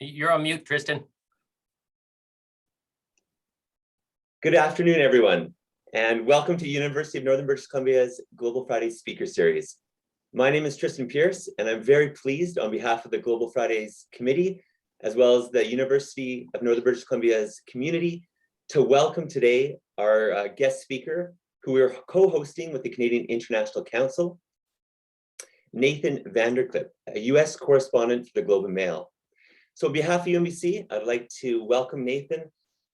You're on mute, Tristan. Good afternoon, everyone, and welcome to University of Northern British Columbia's Global Fridays Speaker Series. My name is Tristan Pierce, and I'm very pleased on behalf of the Global Fridays Committee, as well as the University of Northern British Columbia's community, to welcome today our guest speaker, who we're co-hosting with the Canadian International Council, Nathan VanderKlippe, a US correspondent for the Globe and Mail. So on behalf of UNBC, I'd like to welcome Nathan.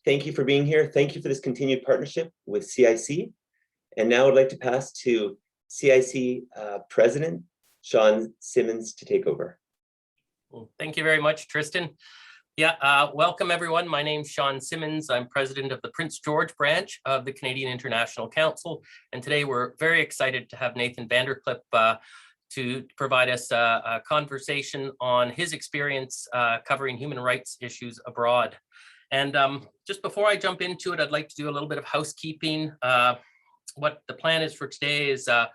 Thank you for being here. Thank you for this continued partnership with CIC. And now I'd like to pass to CIC President Sean Simmons to take over. Well, thank you very much, Tristan. Welcome everyone. My name's Sean Simmons. I'm president of the Prince George branch of the Canadian International Council. And today we're very excited to have Nathan VanderKlippe to provide us a conversation on his experience covering human rights issues abroad. And just before I jump into it, I'd like to do a little bit of housekeeping. What the plan is for today is I'll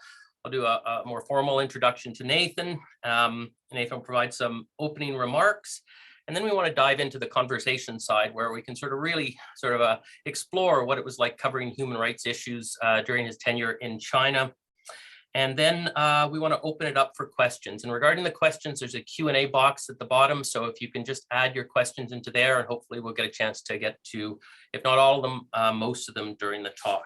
do a more formal introduction to Nathan. Nathan will provide some opening remarks. And then we want to dive into the conversation side where we can really explore what it was like covering human rights issues during his tenure in China. And then we want to open it up for questions. And regarding the questions, there's a Q&A box at the bottom. So if you can just add your questions into there, and hopefully we'll get a chance to get to, if not all of them, most of them during the talk.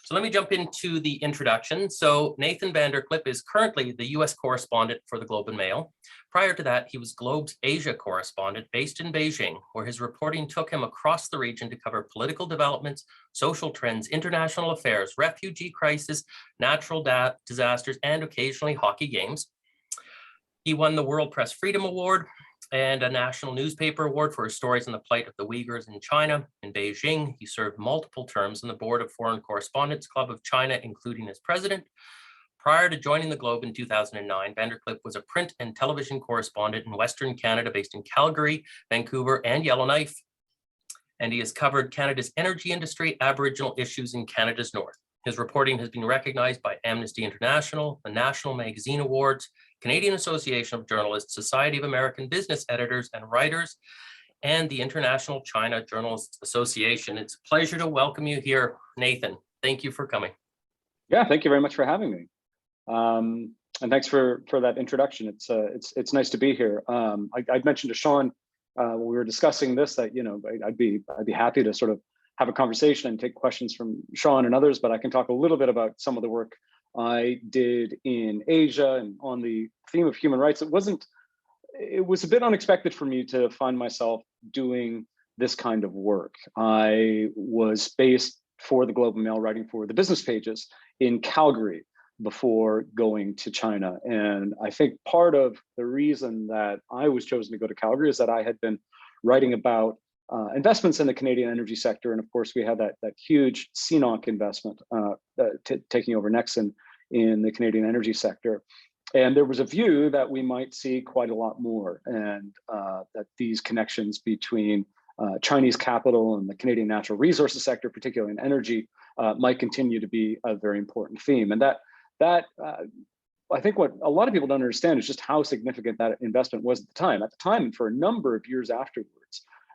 So let me jump into the introduction. So Nathan VanderKlippe is currently the US correspondent for the Globe and Mail. Prior to that, he was Globe's Asia correspondent based in Beijing, where his reporting took him across the region to cover political developments, social trends, international affairs, refugee crisis, natural disasters, and occasionally hockey games. He won the World Press Freedom Award and a National Newspaper Award for his stories on the plight of the Uyghurs in China. In Beijing, he served multiple terms on the board of Foreign Correspondents Club of China, including as president. Prior to joining the Globe in 2009, VanderKlippe was a print and television correspondent in Western Canada based in Calgary, Vancouver, and Yellowknife. And he has covered Canada's energy industry, Aboriginal issues in Canada's north. His reporting has been recognized by Amnesty International, the National Magazine Awards, Canadian Association of Journalists, Society of American Business Editors and Writers, and the International China Journalists Association. It's a pleasure to welcome you here, Nathan. Thank you for coming. Yeah, thank you very much for having me. And thanks for that introduction. It's nice to be here. I'd mentioned to Sean when we were discussing this that I'd be happy to sort of have a conversation and take questions from Sean and others, but I can talk a little bit about some of the work I did in Asia and on the theme of human rights. It was a bit unexpected for me to find myself doing this kind of work. I was based for the Globe and Mail writing for the business pages in Calgary before going to China. And I think part of the reason that I was chosen to go to Calgary is that I had been writing about investments in the Canadian energy sector. And of course, we had that huge CNOOC investment taking over Nexen in the Canadian energy sector. And there was a view that we might see quite a lot more, and that these connections between Chinese capital and the Canadian natural resources sector, particularly in energy, might continue to be a very important theme. And that I think what a lot of people don't understand is just how significant that investment was at the time. At the time, and for a number of years afterwards,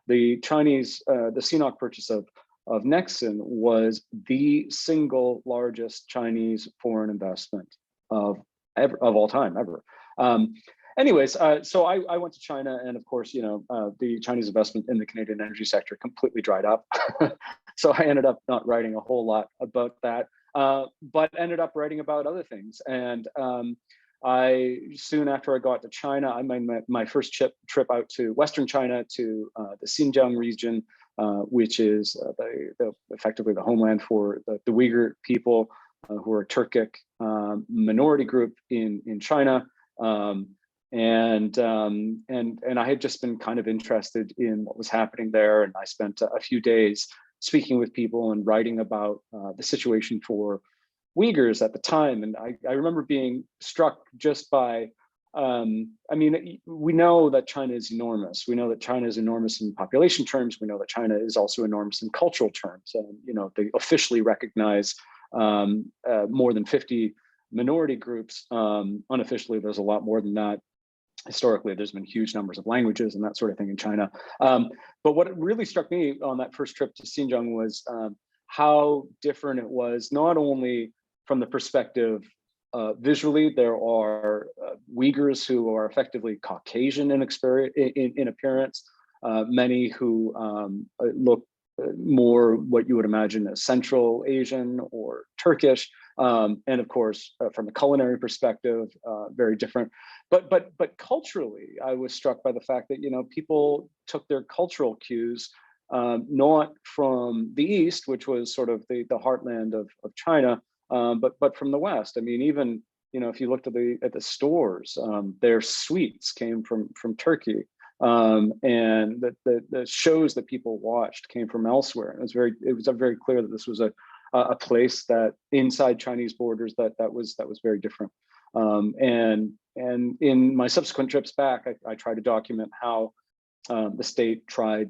the Chinese, the CNOOC purchase of Nexen was the single largest Chinese foreign investment of all time ever. So I went to China, and of course, the Chinese investment in the Canadian energy sector completely dried up. So I ended up not writing a whole lot about that, but ended up writing about other things. And soon after I got to China, I made my first trip out to Western China, to the Xinjiang region, which is effectively the homeland for the Uyghur people, who are a Turkic minority group in China. And I had just been kind of interested in what was happening there. And I spent a few days speaking with people and writing about the situation for Uyghurs at the time. And I remember being struck just by, we know that China is enormous. We know that China is enormous in population terms. We know that China is also enormous in cultural terms. And, they officially recognize more than 50 minority groups. Unofficially, there's a lot more than that. historically, there's been huge numbers of languages and that sort of thing in China. But what really struck me on that first trip to Xinjiang was how different it was, not only from the perspective visually. There are Uyghurs who are effectively Caucasian in appearance, many who look more what you would imagine as Central Asian or Turkish, and of course, from a culinary perspective, very different. But culturally, I was struck by the fact that people took their cultural cues not from the East, which was sort of the heartland of China, but from the West. I mean, even if you looked at the stores, their sweets came from Turkey. And the shows that people watched came from elsewhere. And it was very clear that this was a place that inside Chinese borders that was very different. And in my subsequent trips back, I tried to document how the state tried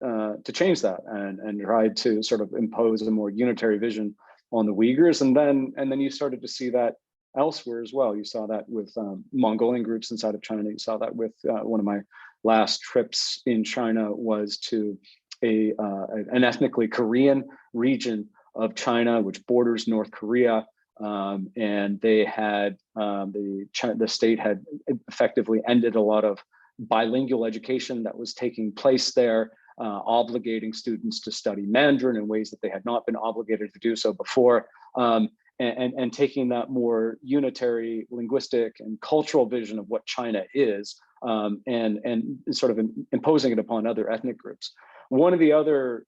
to change that and tried to sort of impose a more unitary vision on the Uyghurs. And then you started to see that elsewhere as well. You saw that with Mongolian groups inside of China. You saw that with one of my last trips in China was to an ethnically Korean region of China, which borders North Korea. And they had, the state had effectively ended a lot of bilingual education that was taking place there, obligating students to study Mandarin in ways that they had not been obligated to do so before. And taking that more unitary linguistic and cultural vision of what China is, and sort of imposing it upon other ethnic groups. One of the other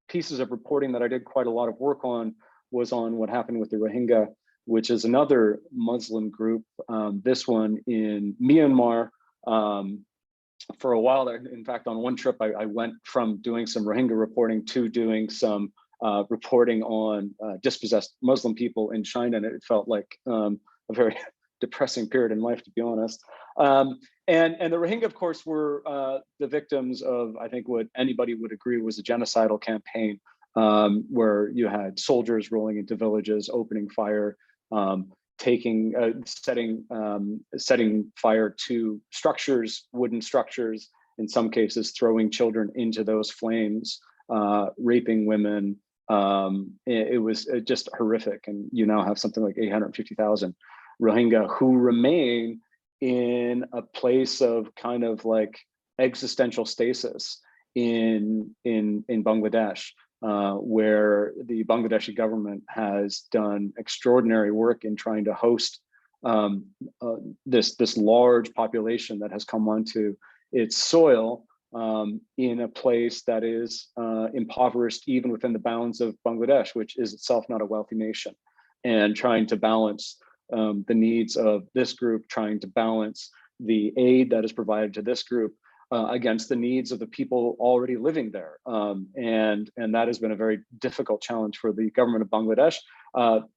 pieces of reporting that I did quite a lot of work on was on what happened with the Rohingya, which is another Muslim group, this one in Myanmar. For a while there, in fact, on one trip, I went from doing some Rohingya reporting to doing some reporting on dispossessed Muslim people in China, and it felt like a very depressing period in life, to be honest. And the Rohingya, of course, were the victims of, I think, what anybody would agree was a genocidal campaign, where you had soldiers rolling into villages, opening fire, setting fire to structures, wooden structures, in some cases throwing children into those flames, raping women. It was just horrific. And you now have something like 850,000 Rohingya who remain in a place of kind of like existential stasis in Bangladesh, where the Bangladeshi government has done extraordinary work in trying to host this large population that has come onto its soil, in a place that is impoverished even within the bounds of Bangladesh, which is itself not a wealthy nation, and trying to balance the needs of this group, trying to balance the aid that is provided to this group against the needs of the people already living there. And that has been a very difficult challenge for the government of Bangladesh,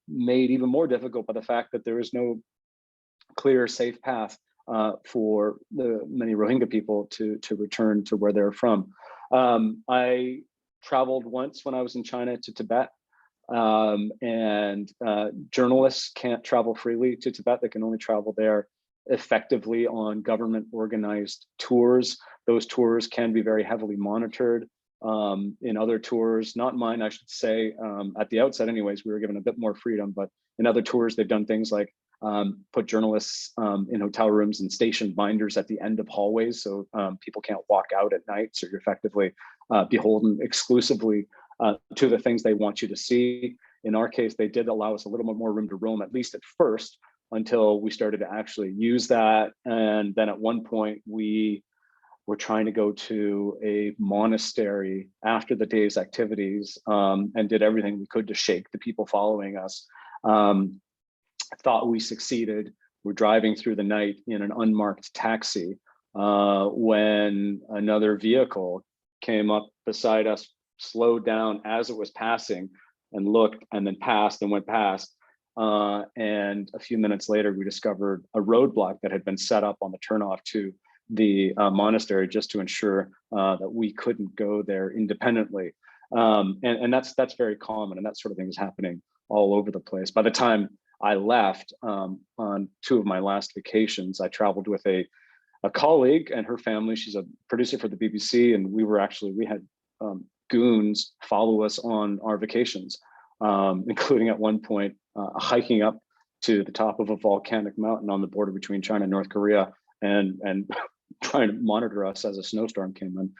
made even more difficult by the fact that there is no clear, safe path for the many Rohingya people to return to where they're from. I traveled once when I was in China to Tibet, and journalists can't travel freely to Tibet. They can only travel there effectively on government organized tours. Those tours can be very heavily monitored. In other tours, not mine, I should say, at the outset anyways, we were given a bit more freedom, but in other tours, they've done things like put journalists in hotel rooms and station binders at the end of hallways, so people can't walk out at night. So you're effectively beholden exclusively to the things they want you to see. In our case, they did allow us a little bit more room to roam, at least at first, until we started to actually use that. And then at one point, we were trying to go to a monastery after the day's activities, and did everything we could to shake the people following us. Thought we succeeded. We're driving through the night in an unmarked taxi when another vehicle came up beside us, slowed down as it was passing, and looked, and then passed and went past. And a few minutes later, we discovered a roadblock that had been set up on the turnoff to the monastery just to ensure that we couldn't go there independently. And that's very common, and that sort of thing is happening all over the place. By the time I left on two of my last vacations. I traveled with a colleague and her family. She's a producer for the BBC, and we had goons follow us on our vacations, including at one point hiking up to the top of a volcanic mountain on the border between China and North Korea, and trying to monitor us as a snowstorm came in.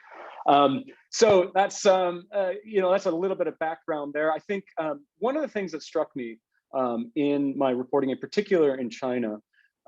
So that's that's a little bit of background there. I think one of the things that struck me in my reporting, in particular in China,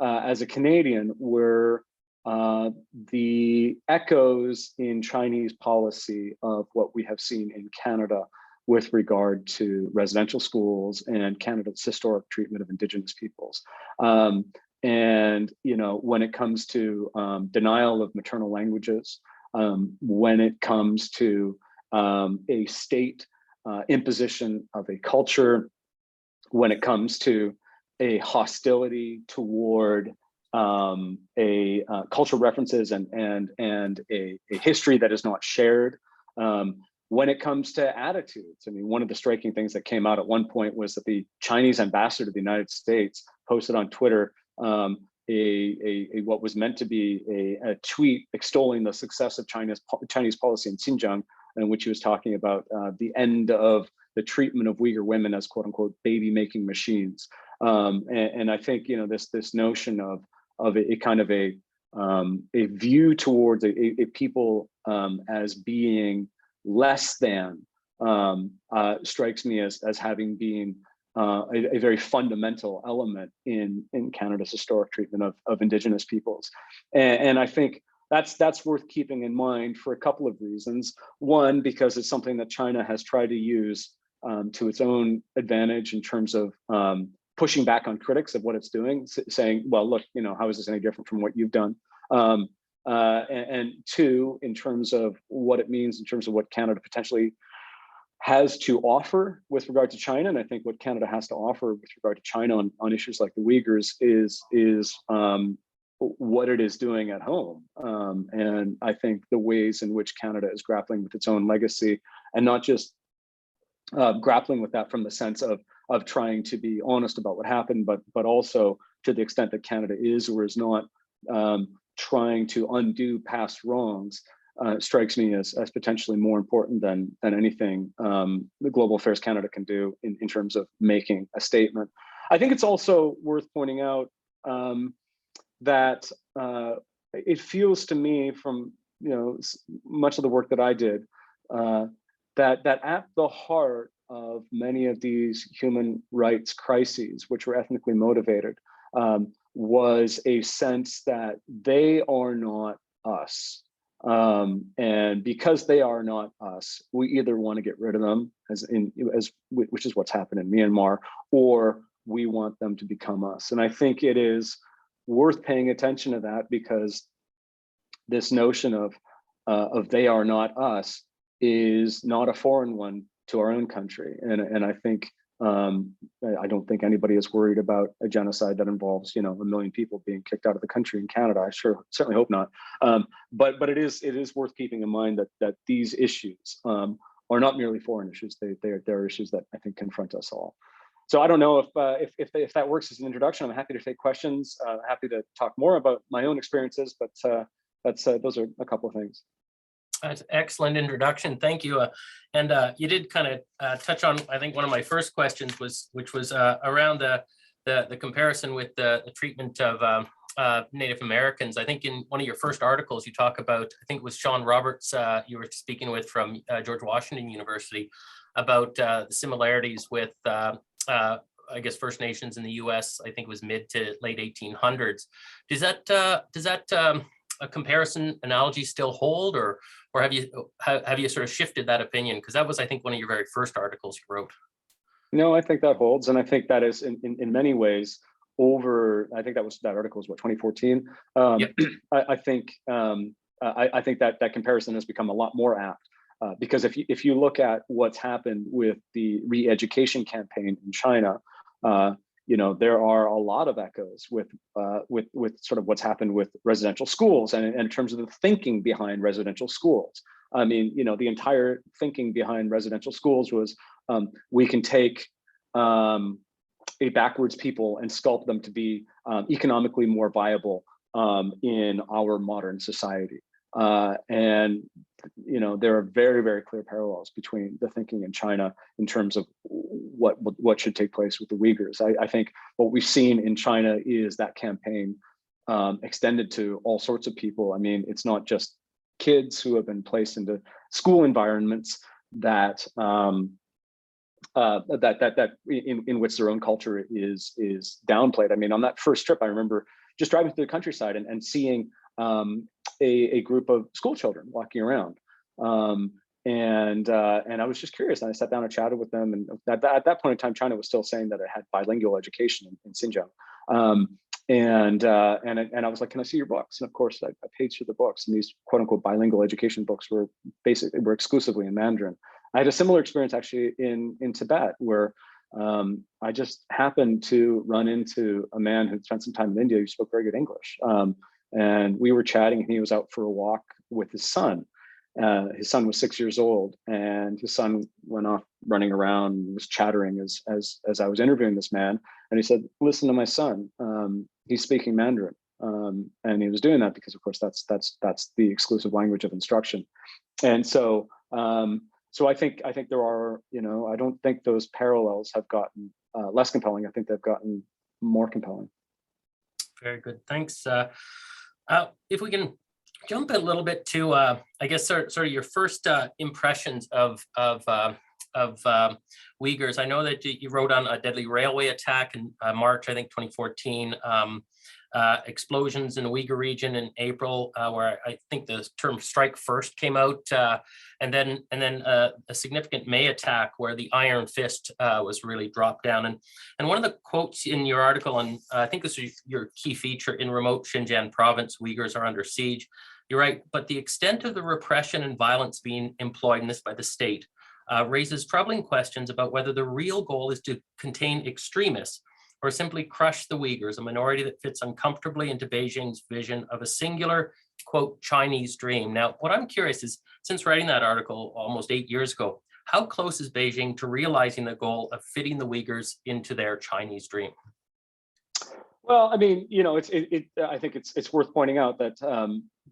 as a Canadian, were the echoes in Chinese policy of what we have seen in Canada with regard to residential schools and Canada's historic treatment of Indigenous peoples. And when it comes to denial of maternal languages, when it comes to a state imposition of a culture, when it comes to a hostility toward cultural references and a history that is not shared. When it comes to attitudes, I mean, one of the striking things that came out at one point was that the Chinese ambassador to the United States posted on Twitter what was meant to be a tweet extolling the success of Chinese policy in Xinjiang, in which he was talking about the end of the treatment of Uyghur women as "quote unquote" baby making machines. And I think this notion of a kind of a view towards a people as being less than strikes me as having been a very fundamental element in Canada's historic treatment of Indigenous peoples. And I think that's worth keeping in mind for a couple of reasons. One, because it's something that China has tried to use to its own advantage in terms of pushing back on critics of what it's doing, saying, well, look, how is this any different from what you've done? And two, in terms of what it means in terms of what Canada potentially has to offer with regard to China. And I think what Canada has to offer with regard to China on issues like the Uyghurs is what it is doing at home. And I think the ways in which Canada is grappling with its own legacy, and not just grappling with that from the sense of trying to be honest about what happened, but also to the extent that Canada is or is not trying to undo past wrongs, strikes me as potentially more important than anything the Global Affairs Canada can do in terms of making a statement. I think it's also worth pointing out that it feels to me from much of the work that I did that at the heart of many of these human rights crises, which were ethnically motivated, was a sense that they are not us. And because they are not us, we either want to get rid of them, which is what's happened in Myanmar, or we want them to become us. And I think it is worth paying attention to that, because this notion of they are not us is not a foreign one to our own country. And I think I don't think anybody is worried about a genocide that involves 1 million people being kicked out of the country in Canada. I certainly hope not. But it is worth keeping in mind that these issues are not merely foreign issues. They're issues that I think confront us all. So I don't know if that works as an introduction. I'm happy to take questions. Happy to talk more about my own experiences. But those are a couple of things. That's an excellent introduction. Thank you. And you did kind of touch on, I think, one of my first questions which was around the comparison with the treatment of Native Americans. I think in one of your first articles, you talk about, I think it was Sean Roberts you were speaking with from George Washington University, about the similarities with, I guess, First Nations in the US. I think it was mid to late 1800s. Does that a comparison analogy still hold, or have you sort of shifted that opinion? Because that was, I think, one of your very first articles you wrote. No, I think that holds, and I think that is in many ways over. I think that article was what, 2014. Yep. I think that comparison has become a lot more apt because if you look at what's happened with the Reeducation campaign in China. There are a lot of echoes with sort of what's happened with residential schools and in terms of the thinking behind residential schools. I mean, the entire thinking behind residential schools was we can take a backwards people and sculpt them to be economically more viable in our modern society. And there are very, very clear parallels between the thinking in China in terms of what should take place with the Uyghurs. I think what we've seen in China is that campaign extended to all sorts of people. I mean, it's not just kids who have been placed into school environments that in which their own culture is downplayed. I mean, on that first trip, I remember just driving through the countryside and seeing a group of school children walking around, and I was just curious, and I sat down and chatted with them. And at that point in time, China was still saying that it had bilingual education in Xinjiang. And I was like, can I see your books? And of course, I paged through the books, and these quote unquote bilingual education books were exclusively in Mandarin. I had a similar experience actually in Tibet, where I just happened to run into a man who'd spent some time in India who spoke very good English. And we were chatting, and he was out for a walk with his son. His son was 6 years old, and his son went off running around and was chattering as I was interviewing this man. And he said, "Listen to my son. He's speaking Mandarin." And he was doing that because, of course, that's the exclusive language of instruction. And so I think there are, I don't think those parallels have gotten less compelling. I think they've gotten more compelling. Very good. Thanks. If we can jump a little bit to, I guess, sort of your first impressions of Uyghurs. I know that you wrote on a deadly railway attack in March, I think, 2014. Explosions in the Uyghur region in April, where I think the term "strike first" came out, and then a significant May attack where the iron fist was really dropped down. And one of the quotes in your article, and I think this is your key feature: "In remote Xinjiang province, Uyghurs are under siege." You're right, but the extent of the repression and violence being employed in this by the state raises troubling questions about whether the real goal is to contain extremists or simply crush the Uyghurs, a minority that fits uncomfortably into Beijing's vision of a singular, quote, Chinese dream. Now, what I'm curious is, since writing that article almost 8 years ago, how close is Beijing to realizing the goal of fitting the Uyghurs into their Chinese dream? Well, I mean, I think it's worth pointing out that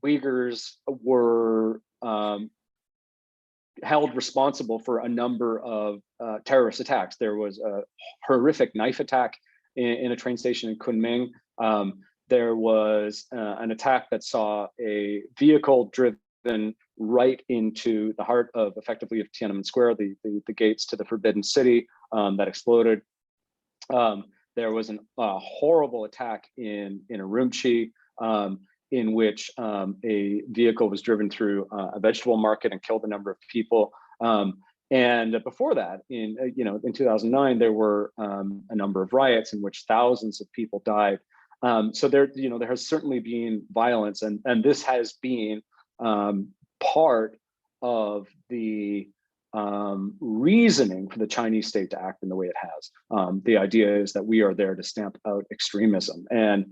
Uyghurs were held responsible for a number of terrorist attacks. There was a horrific knife attack in a train station in Kunming. There was an attack that saw a vehicle driven right into the heart of, effectively, of Tiananmen Square, the gates to the Forbidden City, that exploded. There was a horrible attack in Urumqi, in which a vehicle was driven through a vegetable market and killed a number of people. And before that, in 2009, there were a number of riots in which thousands of people died. So there has certainly been violence, and this has been part of the reasoning for the Chinese state to act in the way it has. The idea is that we are there to stamp out extremism, and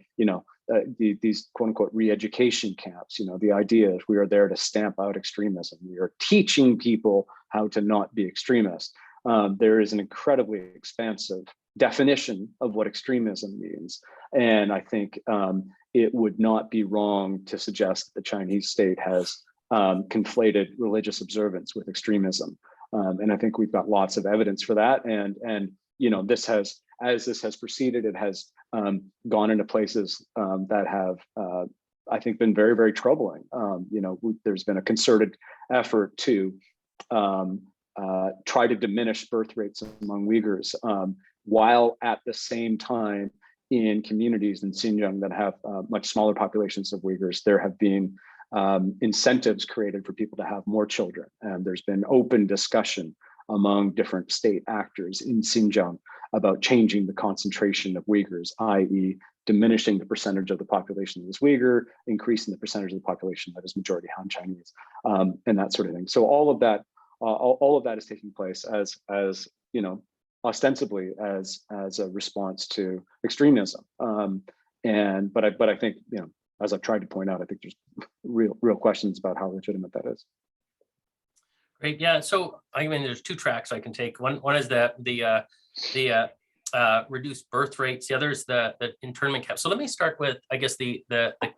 these quote unquote re-education camps. The idea is we are there to stamp out extremism. We are teaching people how to not be extremists. There is an incredibly expansive definition of what extremism means, and I think it would not be wrong to suggest that the Chinese state has conflated religious observance with extremism. And I think we've got lots of evidence for that. And as this has proceeded, it has gone into places that have, I think, been very, very troubling. There's been a concerted effort to try to diminish birth rates among Uyghurs, while at the same time, in communities in Xinjiang that have much smaller populations of Uyghurs, there have been incentives created for people to have more children. And there's been open discussion among different state actors in Xinjiang about changing the concentration of Uyghurs, i.e. diminishing the percentage of the population that is Uyghur, increasing the percentage of the population that is majority Han Chinese, and that sort of thing. So all of that is taking place as ostensibly as a response to extremism. But I think, as I've tried to point out, I think there's real questions about how legitimate that is. Great. Yeah. So I mean, there's two tracks I can take. One is the reduced birth rates. The other is the internment camps. So let me start with, I guess, the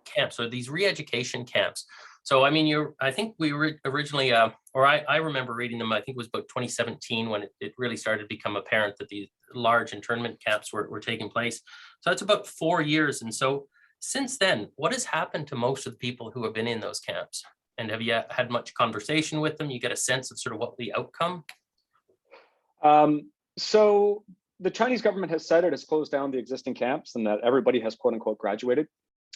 camps, or these re-education camps. So, I mean, I think we were originally, or I remember reading them, I think it was about 2017 when it really started to become apparent that these large internment camps were taking place. So that's about 4 years. And so since then, what has happened to most of the people who have been in those camps? And have you had much conversation with them? You get a sense of sort of what the outcome? So the Chinese government has said it has closed down the existing camps and that everybody has quote unquote graduated.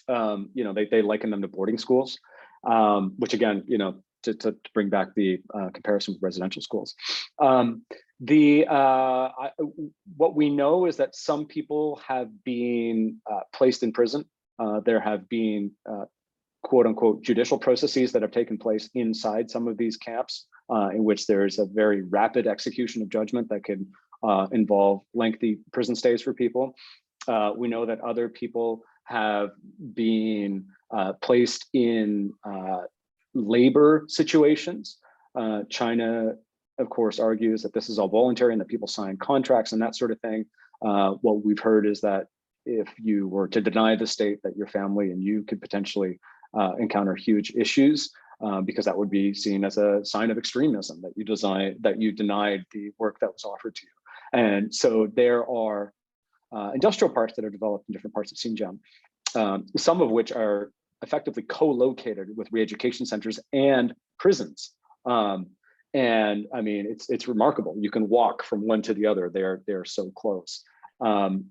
They liken them to boarding schools, which again, to bring back the comparison with residential schools. What we know is that some people have been placed in prison. There have been quote unquote judicial processes that have taken place inside some of these camps, in which there's a very rapid execution of judgment that can involve lengthy prison stays for people. We know that other people have been placed in labor situations. China, of course, argues that this is all voluntary and that people sign contracts and that sort of thing. What we've heard is that if you were to deny the state, that your family and you could potentially encounter huge issues, because that would be seen as a sign of extremism, that you denied the work that was offered to you. And so there are industrial parks that are developed in different parts of Xinjiang, some of which are effectively co-located with re-education centers and prisons. And I mean, it's remarkable. You can walk from one to the other. They're so close. And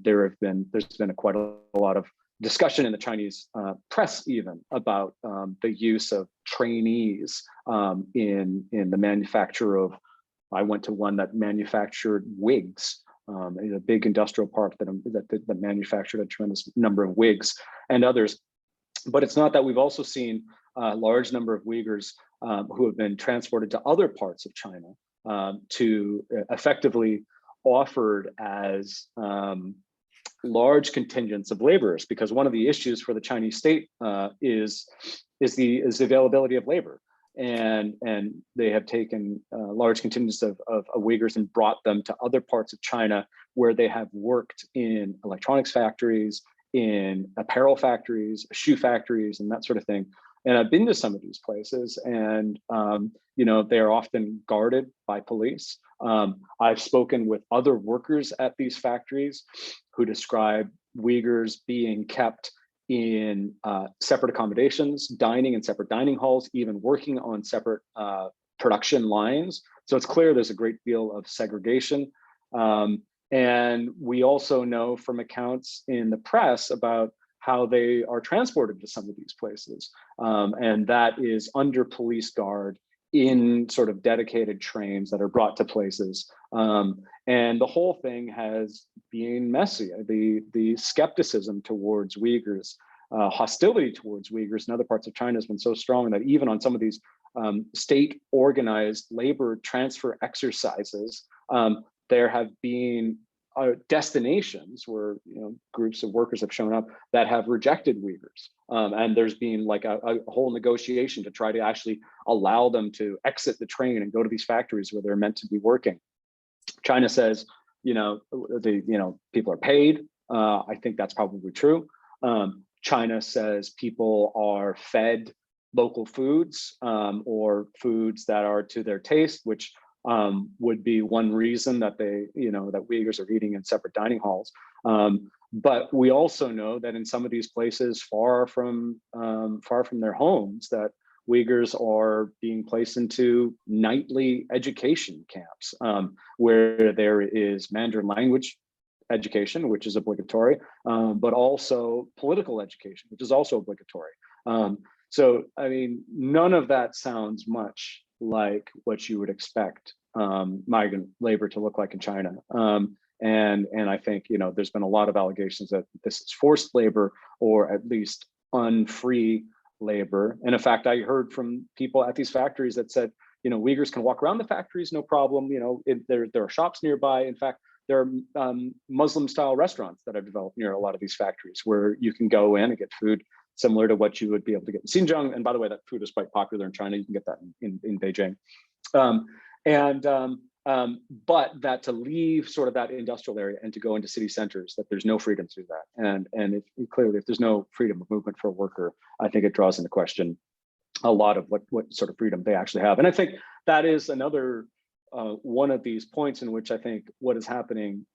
there's been quite a lot of discussion in the Chinese press even about the use of trainees in the manufacture of. I went to one that manufactured wigs. A big industrial park that manufactured a tremendous number of wigs and others. But it's not that. We've also seen a large number of Uyghurs who have been transported to other parts of China to effectively offered as large contingents of laborers, because one of the issues for the Chinese state is the availability of labor. And they have taken large contingents of Uyghurs and brought them to other parts of China where they have worked in electronics factories, in apparel factories, shoe factories, and that sort of thing. And I've been to some of these places, and they are often guarded by police. I've spoken with other workers at these factories who describe Uyghurs being kept in separate accommodations, dining in separate dining halls, even working on separate production lines. So it's clear there's a great deal of segregation. And we also know from accounts in the press about how they are transported to some of these places. And that is under police guard in sort of dedicated trains that are brought to places. And the whole thing has been messy. The skepticism towards Uyghurs, hostility towards Uyghurs in other parts of China has been so strong that even on some of these state organized labor transfer exercises, there have been destinations where groups of workers have shown up that have rejected Uyghurs. And there's been like a whole negotiation to try to actually allow them to exit the train and go to these factories where they're meant to be working. China says, people are paid. I think that's probably true. China says people are fed local foods or foods that are to their taste, which would be one reason that that Uyghurs are eating in separate dining halls. But we also know that in some of these places far from their homes, that Uyghurs are being placed into nightly education camps where there is Mandarin language education, which is obligatory, but also political education, which is also obligatory. So, I mean, none of that sounds much like what you would expect migrant labor to look like in China. And I think, there's been a lot of allegations that this is forced labor or at least unfree labor. And in fact, I heard from people at these factories that said, Uyghurs can walk around the factories, no problem. There are shops nearby. In fact, there are Muslim style restaurants that have developed near a lot of these factories where you can go in and get food similar to what you would be able to get in Xinjiang. And by the way, that food is quite popular in China. You can get that in Beijing. but that to leave sort of that industrial area and to go into city centers, that there's no freedom to do that. And clearly, if there's no freedom of movement for a worker, I think it draws into question a lot of what sort of freedom they actually have. And I think that is another one of these points in which I think what is happening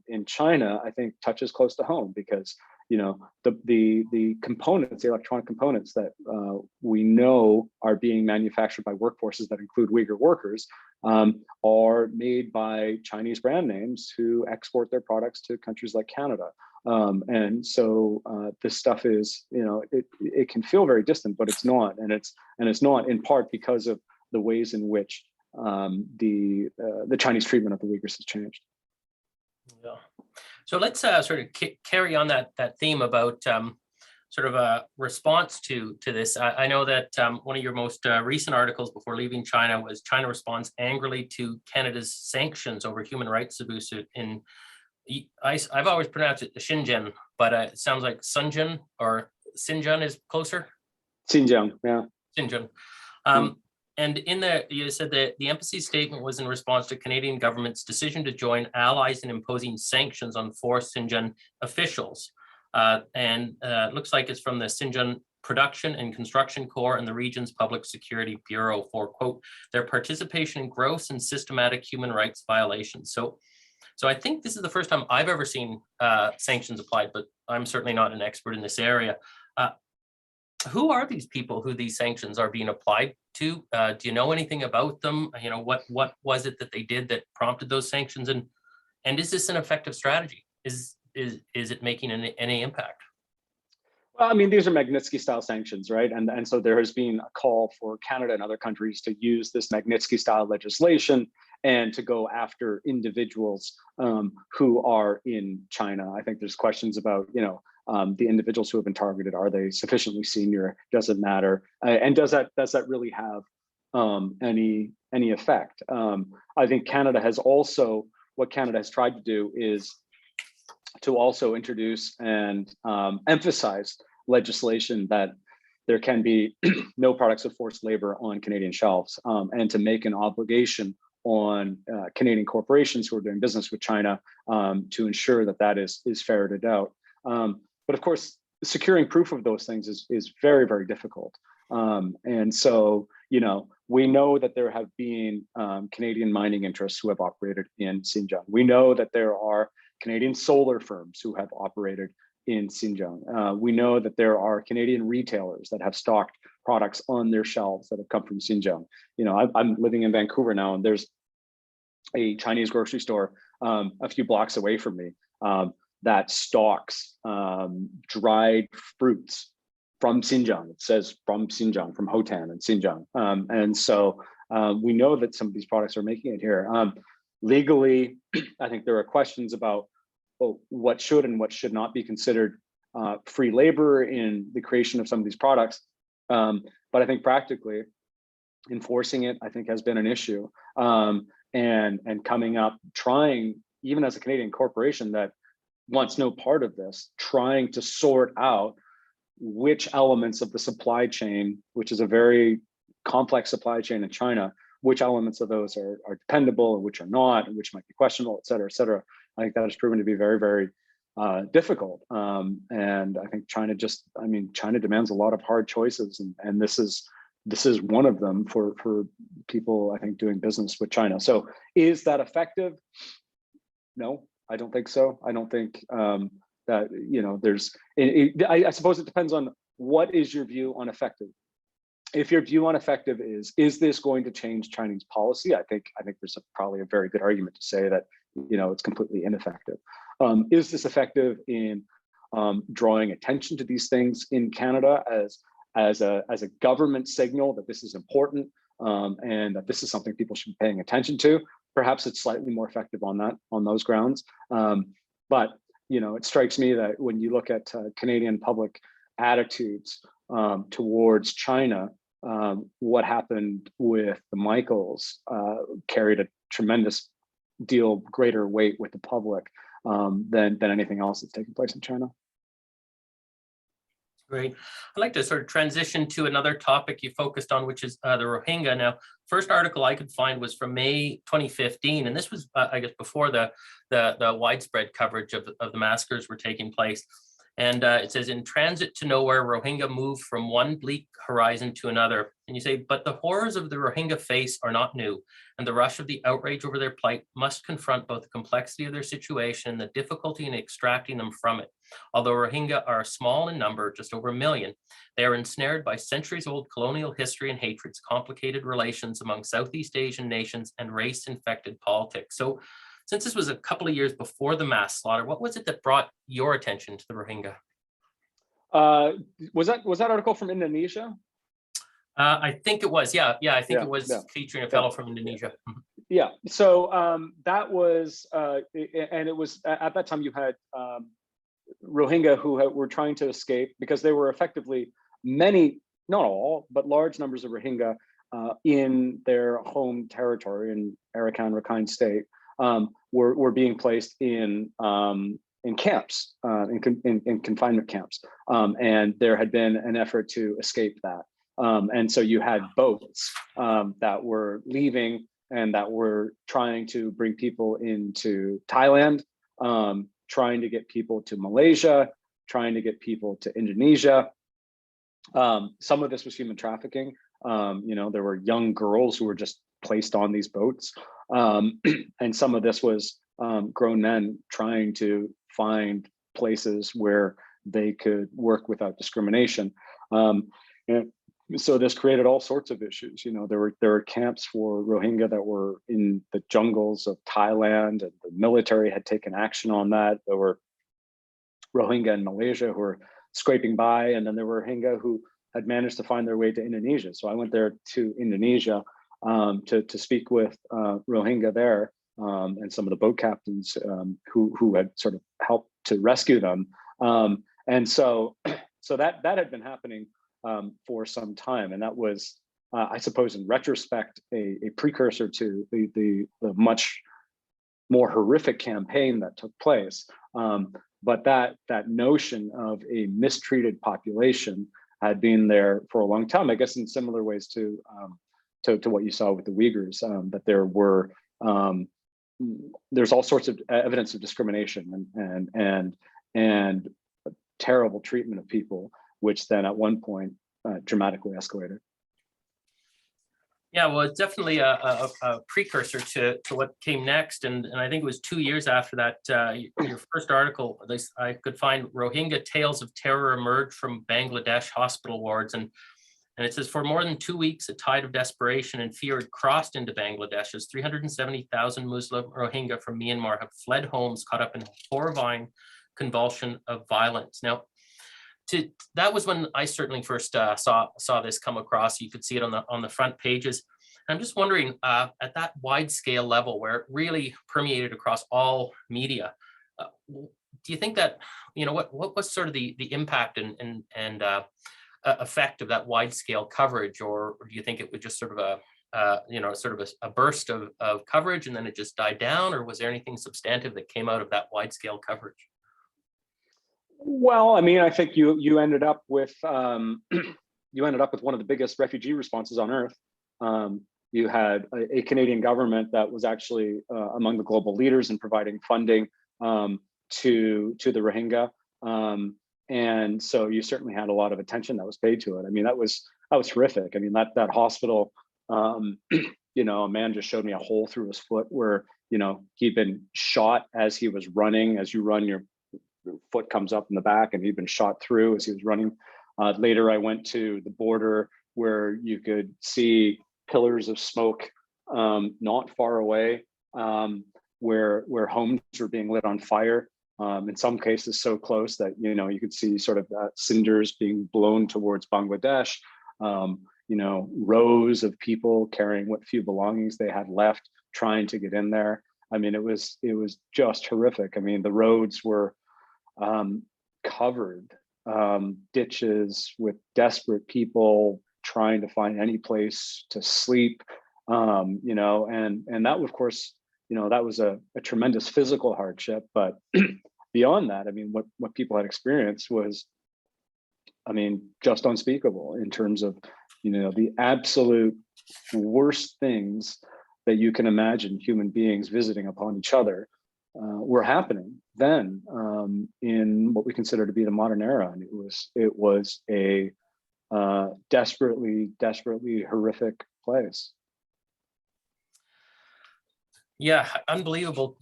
in China, I think touches close to home, because the components, the electronic components that we know are being manufactured by workforces that include Uyghur workers are made by Chinese brand names who export their products to countries like Canada. And so this stuff is, it can feel very distant, but it's not, and it's not in part because of the ways in which the Chinese treatment of the Uyghurs has changed. Yeah. So let's sort of carry on that theme about sort of a response to this. I know that one of your most recent articles before leaving China was China responds angrily to Canada's sanctions over human rights abuse in, I've always pronounced it Xinjiang, but it sounds like Sunjin or Xinjiang is closer. Xinjiang, yeah. Xinjiang. And in you said that the embassy's statement was in response to Canadian government's decision to join allies in imposing sanctions on 4 Xinjiang officials. It looks like it's from the Xinjiang Production and Construction Corps and the region's Public Security Bureau for, quote, their participation in gross and systematic human rights violations. So I think this is the first time I've ever seen sanctions applied, but I'm certainly not an expert in this area. Who are these people who these sanctions are being applied to? Do you know anything about them? What was it that they did that prompted those sanctions? And is this an effective strategy? Is it making any impact? Well, I mean, these are Magnitsky style sanctions, right? And so there has been a call for Canada and other countries to use this Magnitsky style legislation and to go after individuals who are in China. I think there's questions about, the individuals who have been targeted. Are they sufficiently senior? Does it matter? And does that really have any effect? I think Canada has also, what Canada has tried to do is to also introduce and emphasize legislation that there can be no products of forced labor on Canadian shelves, and to make an obligation on Canadian corporations who are doing business with China to ensure that is ferreted out. But of course, securing proof of those things is very, very difficult. And so, we know that there have been Canadian mining interests who have operated in Xinjiang. We know that there are Canadian solar firms who have operated in Xinjiang. We know that there are Canadian retailers that have stocked products on their shelves that have come from Xinjiang. I'm living in Vancouver now, and there's a Chinese grocery store a few blocks away from me that stocks dried fruits from Xinjiang. It says from Xinjiang, from Hotan and Xinjiang. And so we know that some of these products are making it here. Legally, I think there are questions about what should and what should not be considered free labor in the creation of some of these products. But I think practically enforcing it, I think, has been an issue. And coming up, trying, even as a Canadian corporation that wants no part of this, trying to sort out which elements of the supply chain, which is a very complex supply chain in China, which elements of those are dependable and which are not, and which might be questionable, et cetera, et cetera. I think that has proven to be very, very difficult. And I think China demands a lot of hard choices, and this is one of them for people, I think, doing business with China. So is that effective? No, I don't think so. I don't think that, I suppose it depends on what is your view on effective. If your view on effective is this going to change Chinese policy? I think there's probably a very good argument to say that, it's completely ineffective. Is this effective in drawing attention to these things in Canada as a government signal that this is important and that this is something people should be paying attention to? Perhaps it's slightly more effective on those grounds. But it strikes me that when you look at Canadian public attitudes towards China, what happened with the Michaels carried a tremendous deal greater weight with the public than anything else that's taking place in China. Great. I'd like to sort of transition to another topic you focused on, which is the Rohingya. Now, first article I could find was from May 2015, and this was, I guess, before the widespread coverage of the massacres were taking place. And it says, in transit to nowhere, Rohingya move from one bleak horizon to another. And you say, but the horrors of the Rohingya face are not new, and the rush of the outrage over their plight must confront both the complexity of their situation and the difficulty in extracting them from it. Although Rohingya are small in number, just over 1 million, they are ensnared by centuries-old colonial history and hatreds, complicated relations among Southeast Asian nations, and race-infected politics. So, since this was a couple of years before the mass slaughter, what was it that brought your attention to the Rohingya? Was that article from Indonesia? I think it was, yeah, I think it was featuring a fellow from Indonesia. Yeah, so that was, and it was, at that time you had Rohingya who were trying to escape because they were effectively many, not all, but large numbers of Rohingya in their home territory in Arakan, Rakhine State. Were being placed in camps, in confinement camps, and there had been an effort to escape that. And so you had boats that were leaving and that were trying to bring people into Thailand, trying to get people to Malaysia, trying to get people to Indonesia. Some of this was human trafficking. There were young girls who were just placed on these boats. And some of this was grown men trying to find places where they could work without discrimination. And so this created all sorts of issues. There were camps for Rohingya that were in the jungles of Thailand, and the military had taken action on that. There were Rohingya in Malaysia who were scraping by, and then there were Rohingya who had managed to find their way to Indonesia. So I went there to Indonesia to speak with Rohingya there, and some of the boat captains who had sort of helped to rescue them. And so that had been happening for some time, and that was, I suppose, in retrospect, a precursor to the much more horrific campaign that took place. But that notion of a mistreated population had been there for a long time, I guess, in similar ways to what you saw with the Uyghurs, that there's all sorts of evidence of discrimination and terrible treatment of people, which then at one point dramatically escalated. Yeah, well, it's definitely a precursor to what came next. And I think it was 2 years after that, your first article, at least I could find, Rohingya tales of terror emerged from Bangladesh hospital wards. And it says, for more than 2 weeks, a tide of desperation and fear had crossed into Bangladesh as 370,000 Muslim Rohingya from Myanmar have fled homes caught up in a horrifying convulsion of violence. Now, that was when I certainly first saw this come across. You could see it on the front pages. I'm just wondering, at that wide scale level where it really permeated across all media, do you think that, what was sort of the impact and effect of that wide scale coverage, or do you think it was just sort of a burst of coverage and then it just died down, or was there anything substantive that came out of that wide scale coverage? Well, I mean, I think you ended up with one of the biggest refugee responses on earth. You had a Canadian government that was actually among the global leaders in providing funding to the Rohingya, and so you certainly had a lot of attention that was paid to it. I mean, that was horrific. I mean, that hospital, a man just showed me a hole through his foot where he'd been shot as he was running. As you run, your foot comes up in the back, and he'd been shot through as he was running. Later, I went to the border where you could see pillars of smoke not far away, where homes were being lit on fire. In some cases, so close that you could see sort of cinders being blown towards Bangladesh. Rows of people carrying what few belongings they had left, trying to get in there. I mean, it was just horrific. I mean, the roads were covered, ditches with desperate people trying to find any place to sleep, and that, of course, that was a tremendous physical hardship. But beyond that, I mean, what people had experienced was I mean, just unspeakable in terms of, the absolute worst things that you can imagine human beings visiting upon each other were happening then in what we consider to be the modern era. And it was a desperately horrific place. Yeah, unbelievable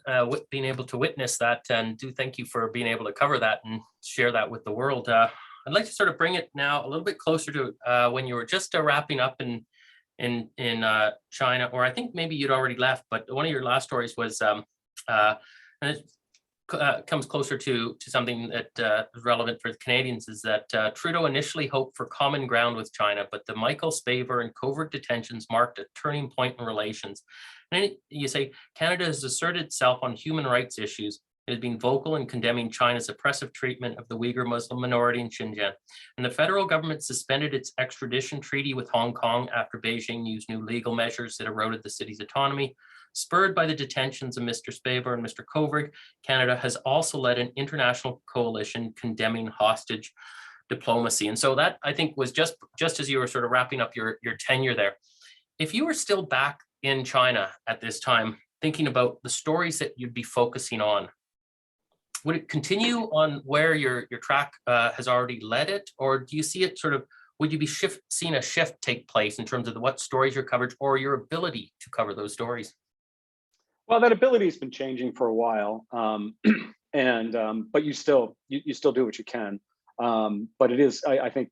being able to witness that, and do thank you for being able to cover that and share that with the world. I'd like to sort of bring it now a little bit closer to when you were just wrapping up in China, or I think maybe you'd already left, but one of your last stories was, and it comes closer to something that is relevant for the Canadians, is that Trudeau initially hoped for common ground with China, but the Michael Spavor and covert detentions marked a turning point in relations. And then you say, Canada has asserted itself on human rights issues. It has been vocal in condemning China's oppressive treatment of the Uyghur Muslim minority in Xinjiang. And the federal government suspended its extradition treaty with Hong Kong after Beijing used new legal measures that eroded the city's autonomy. Spurred by the detentions of Mr. Spavor and Mr. Kovrig, Canada has also led an international coalition condemning hostage diplomacy. And so that, I think, was just as you were sort of wrapping up your tenure there. If you were still back in China at this time, thinking about the stories that you'd be focusing on, would it continue on where your track has already led it, or do you see it sort of, would you be seeing a shift take place in terms of what stories you're covered or your ability to cover those stories? Well, that ability has been changing for a while, but you still do what you can. But it is, I think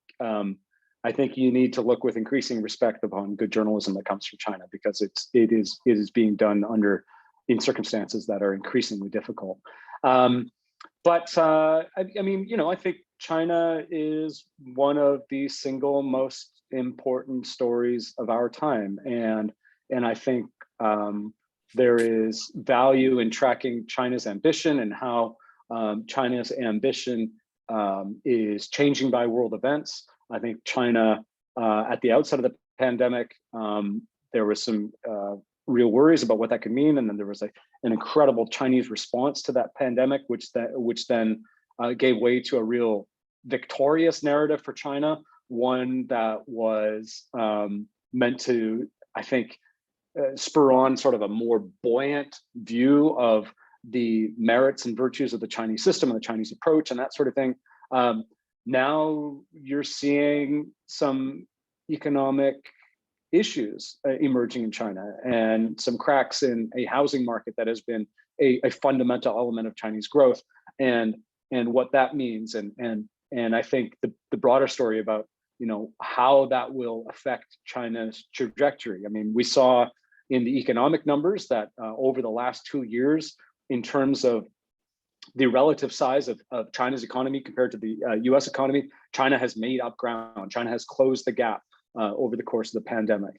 you need to look with increasing respect upon good journalism that comes from China, because it is being done in circumstances that are increasingly difficult. I think China is one of the single most important stories of our time, and I think there is value in tracking China's ambition and how China's ambition is changing by world events. I think China, at the outset of the pandemic, there was some real worries about what that could mean, and then there was an incredible Chinese response to that pandemic, which then gave way to a real victorious narrative for China, one that was meant to, I think, spur on sort of a more buoyant view of the merits and virtues of the Chinese system and the Chinese approach and that sort of thing. Now you're seeing some economic issues emerging in China, and some cracks in a housing market that has been a fundamental element of Chinese growth, and what that means, and I think the broader story about how that will affect China's trajectory. I mean, we saw in the economic numbers that over the last 2 years, in terms of the relative size of China's economy compared to the US economy, China has made up ground. China has closed the gap over the course of the pandemic.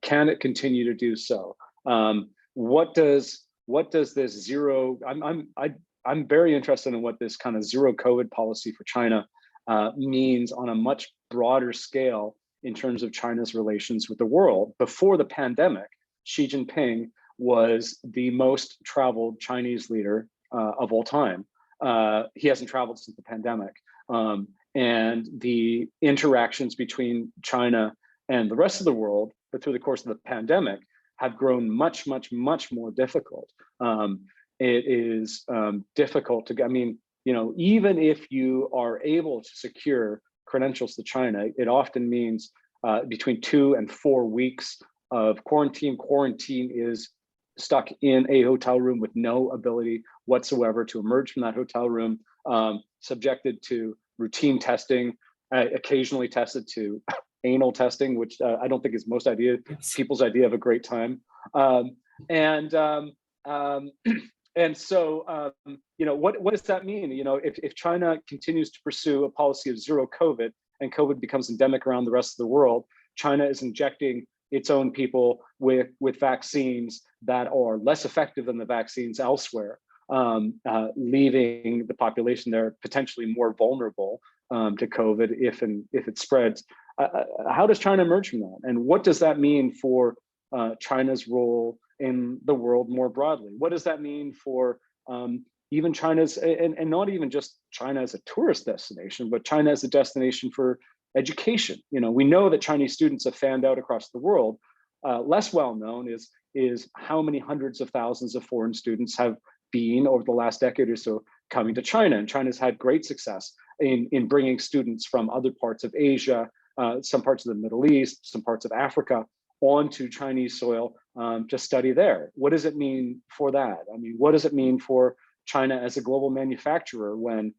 Can it continue to do so? What does this zero? I'm very interested in what this kind of zero COVID policy for China means on a much broader scale in terms of China's relations with the world. Before the pandemic, Xi Jinping was the most traveled Chinese leader of all time. He hasn't traveled since the pandemic. And the interactions between China and the rest of the world, but through the course of the pandemic, have grown much more difficult. It is difficult to, even if you are able to secure credentials to China, it often means between 2 and 4 weeks of quarantine. Quarantine is stuck in a hotel room with no ability whatsoever to emerge from that hotel room, subjected to routine testing, occasionally tested to anal testing, which I don't think is people's idea of a great time. And so, what does that mean? If China continues to pursue a policy of zero COVID and COVID becomes endemic around the rest of the world, China is injecting its own people with vaccines that are less effective than the vaccines elsewhere, leaving the population there potentially more vulnerable to COVID if it spreads. How does China emerge from that? And what does that mean for China's role in the world more broadly? What does that mean for even China's, and not even just China as a tourist destination, but China as a destination for education. We know that Chinese students have fanned out across the world. Less well known is how many hundreds of thousands of foreign students have been over the last decade or so coming to China, and China's had great success in bringing students from other parts of Asia, some parts of the Middle East, some parts of Africa onto Chinese soil to study there. What does it mean for that? I mean, what does it mean for China as a global manufacturer when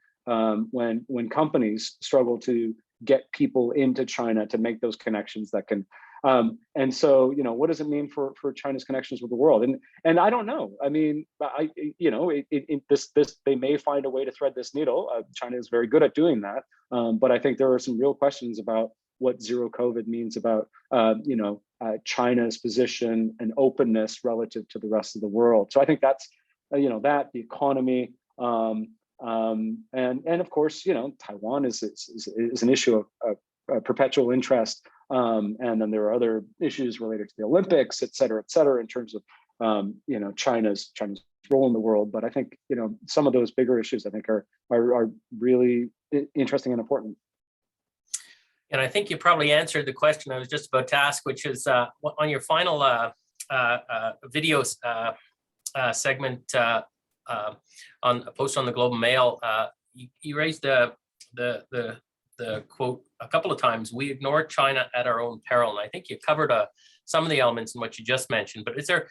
companies struggle to get people into China to make those connections that can, and so, what does it mean for China's connections with the world? And I don't know. I mean, they may find a way to thread this needle. China is very good at doing that, but I think there are some real questions about what zero COVID means about, China's position and openness relative to the rest of the world. So I think that's, that the economy, and of course, Taiwan is an issue of perpetual interest. And then there are other issues related to the Olympics, et cetera, in terms of, China's role in the world. But I think, some of those bigger issues, I think, are really interesting and important. And I think you probably answered the question I was just about to ask, which is on your final video segment on a post on the Globe and Mail, you raised the quote a couple of times: "We ignore China at our own peril." And I think you covered some of the elements in what you just mentioned. But is there,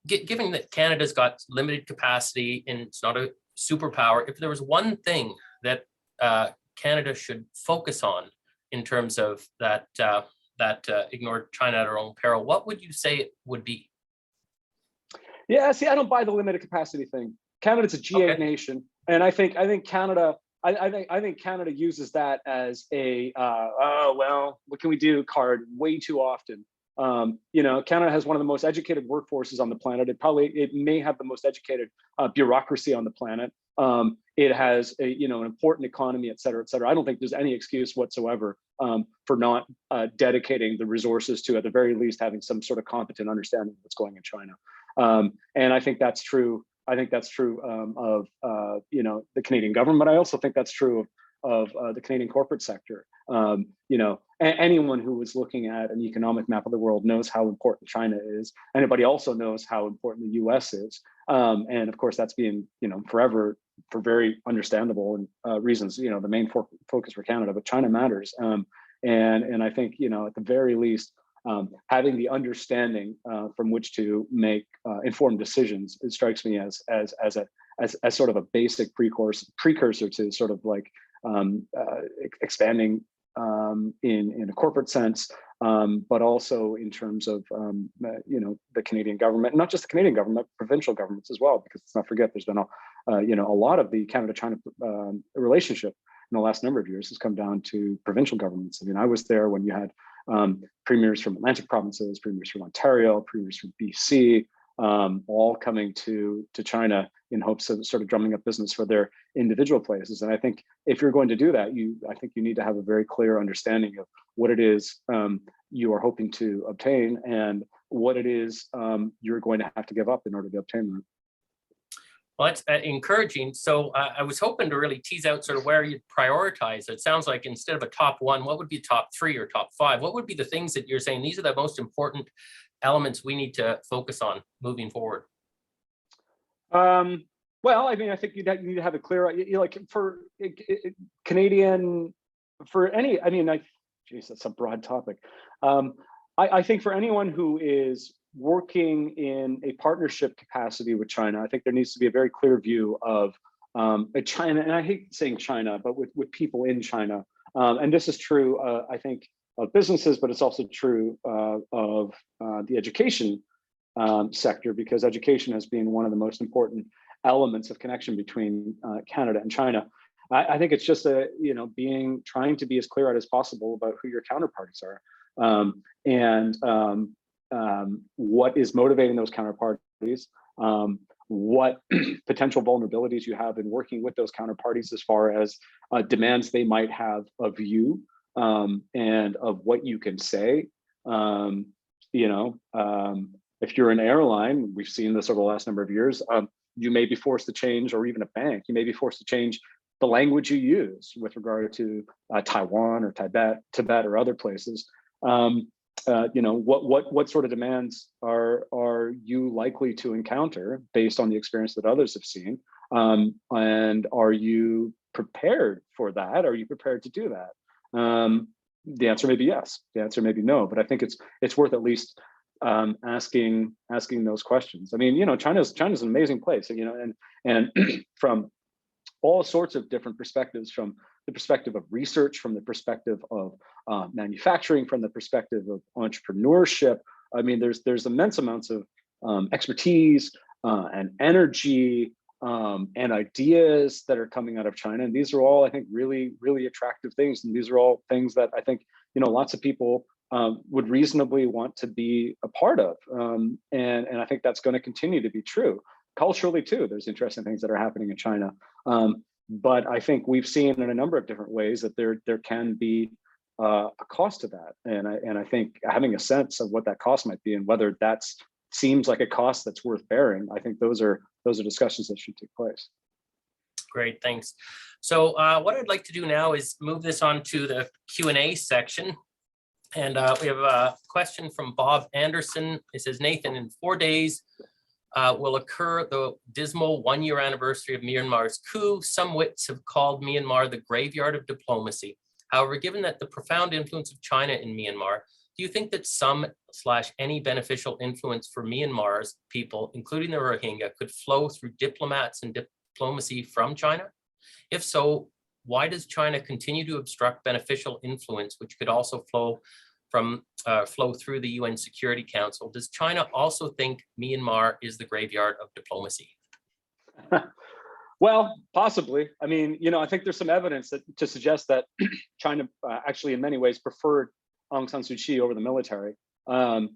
given that Canada's got limited capacity and it's not a superpower, if there was one thing that Canada should focus on in terms of that ignore China at our own peril, what would you say it would be? Yeah, see, I don't buy the limited capacity thing. Canada's a G8 nation, and I think Canada. I think Canada uses that as a oh well, what can we do card way too often. Canada has one of the most educated workforces on the planet. It may have the most educated bureaucracy on the planet. It has an important economy, et cetera, et cetera. I don't think there's any excuse whatsoever for not dedicating the resources to, at the very least, having some sort of competent understanding of what's going on in China. And I think that's true. I think that's true of the Canadian government. I also think that's true of the Canadian corporate sector. Anyone who is looking at an economic map of the world knows how important China is. Anybody also knows how important the U.S. is. And of course, that's been forever, for very understandable and reasons. The main focus for Canada, but China matters. And I think at the very least, having the understanding from which to make informed decisions, it strikes me as sort of a basic precursor to sort of like expanding in a corporate sense, but also in terms of the Canadian government, not just the Canadian government, provincial governments as well, because let's not forget there's been a lot of the Canada-China relationship in the last number of years has come down to provincial governments. I mean, I was there when you had premiers from Atlantic provinces, premiers from Ontario, premiers from BC, all coming to China in hopes of sort of drumming up business for their individual places. And I think if you're going to do that, I think you need to have a very clear understanding of what it is you are hoping to obtain and what it is you're going to have to give up in order to obtain that. Well, that's encouraging. So I was hoping to really tease out sort of where you'd prioritize. It sounds like instead of a top one, what would be top three or top five? What would be the things that you're saying, these are the most important elements we need to focus on moving forward? Well, I mean, I think you need to have a clear, like for Canadian, for any, I mean, geez, that's a broad topic. I think for anyone who is working in a partnership capacity with China, I think there needs to be a very clear view of China, and I hate saying China, but with people in China. And this is true, I think, of businesses, but it's also true of the education sector, because education has been one of the most important elements of connection between Canada and China. I think it's just trying to be as clear out as possible about who your counterparties are, and what is motivating those counterparties, what potential vulnerabilities you have in working with those counterparties as far as demands they might have of you, and of what you can say. If you're an airline, we've seen this over the last number of years, you may be forced to change, or even a bank, you may be forced to change the language you use with regard to Taiwan or Tibet or other places. What sort of demands are you likely to encounter based on the experience that others have seen? And are you prepared for that? Are you prepared to do that? The answer may be yes. The answer may be no. But I think it's worth at least asking those questions. I mean, China's an amazing place, and from all sorts of different perspectives, from the perspective of research, from the perspective of manufacturing, from the perspective of entrepreneurship. I mean, there's immense amounts of expertise and energy and ideas that are coming out of China. And these are all, I think, really, really attractive things. And these are all things that I think, lots of people would reasonably want to be a part of. And I think that's going to continue to be true. Culturally, too, there's interesting things that are happening in China. But I think we've seen in a number of different ways that there can be a cost to that. And I think having a sense of what that cost might be and whether that seems like a cost that's worth bearing, I think those are discussions that should take place. Great, thanks. So what I'd like to do now is move this on to the Q&A section. And we have a question from Bob Anderson. It says, Nathan, in 4 days, will occur the dismal one-year anniversary of Myanmar's coup. Some wits have called Myanmar the graveyard of diplomacy. However, given that the profound influence of China in Myanmar, do you think that some/any beneficial influence for Myanmar's people, including the Rohingya, could flow through diplomats and diplomacy from China? If so, why does China continue to obstruct beneficial influence, which could also flow through the UN Security Council? Does China also think Myanmar is the graveyard of diplomacy? Well, possibly. I mean, I think there's some evidence to suggest that China actually in many ways preferred Aung San Suu Kyi over the military. And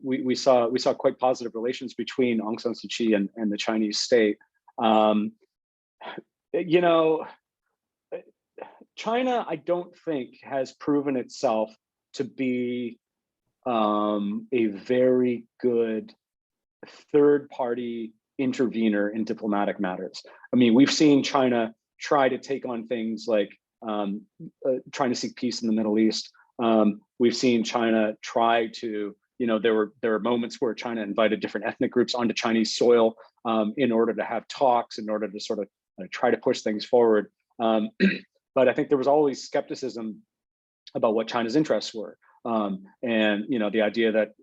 we saw quite positive relations between Aung San Suu Kyi and the Chinese state. China, I don't think, has proven itself to be a very good third-party intervener in diplomatic matters. I mean, we've seen China try to take on things like trying to seek peace in the Middle East. We've seen China try to, there were moments where China invited different ethnic groups onto Chinese soil in order to have talks, in order to sort of try to push things forward. But I think there was always skepticism about what China's interests were. And the idea that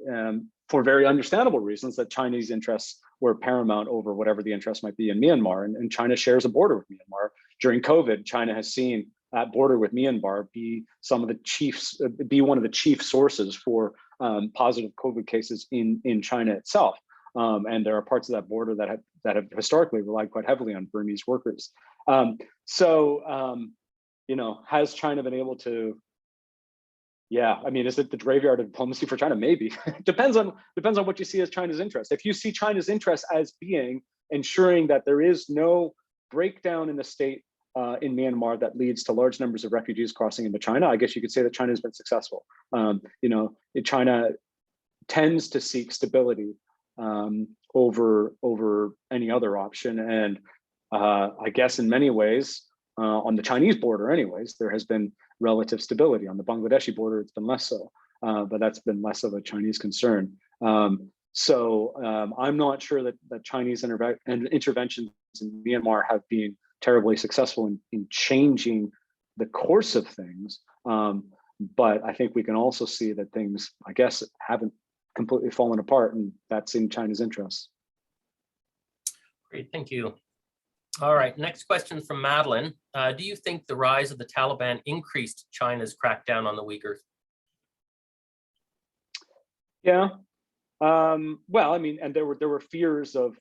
for very understandable reasons that Chinese interests were paramount over whatever the interest might be in Myanmar. And China shares a border with Myanmar. During COVID, China has seen that border with Myanmar be one of the chief sources for positive COVID cases in China itself. And there are parts of that border that have historically relied quite heavily on Burmese workers. Has China been able to? Yeah, I mean, is it the graveyard of diplomacy for China? Maybe. depends on what you see as China's interest. If you see China's interest as being ensuring that there is no breakdown in the state in Myanmar that leads to large numbers of refugees crossing into China, I guess you could say that China has been successful. China tends to seek stability over any other option, and I guess in many ways, on the Chinese border, anyways, there has been relative stability. On the Bangladeshi border, it's been less so, but that's been less of a Chinese concern. So I'm not sure that Chinese interventions in Myanmar have been terribly successful in changing the course of things. But I think we can also see that things, I guess, haven't completely fallen apart, and that's in China's interests. Great, thank you. All right, next question from Madeline. Do you think the rise of the Taliban increased China's crackdown on the Uyghurs? Yeah. Well, I mean, and there were fears of,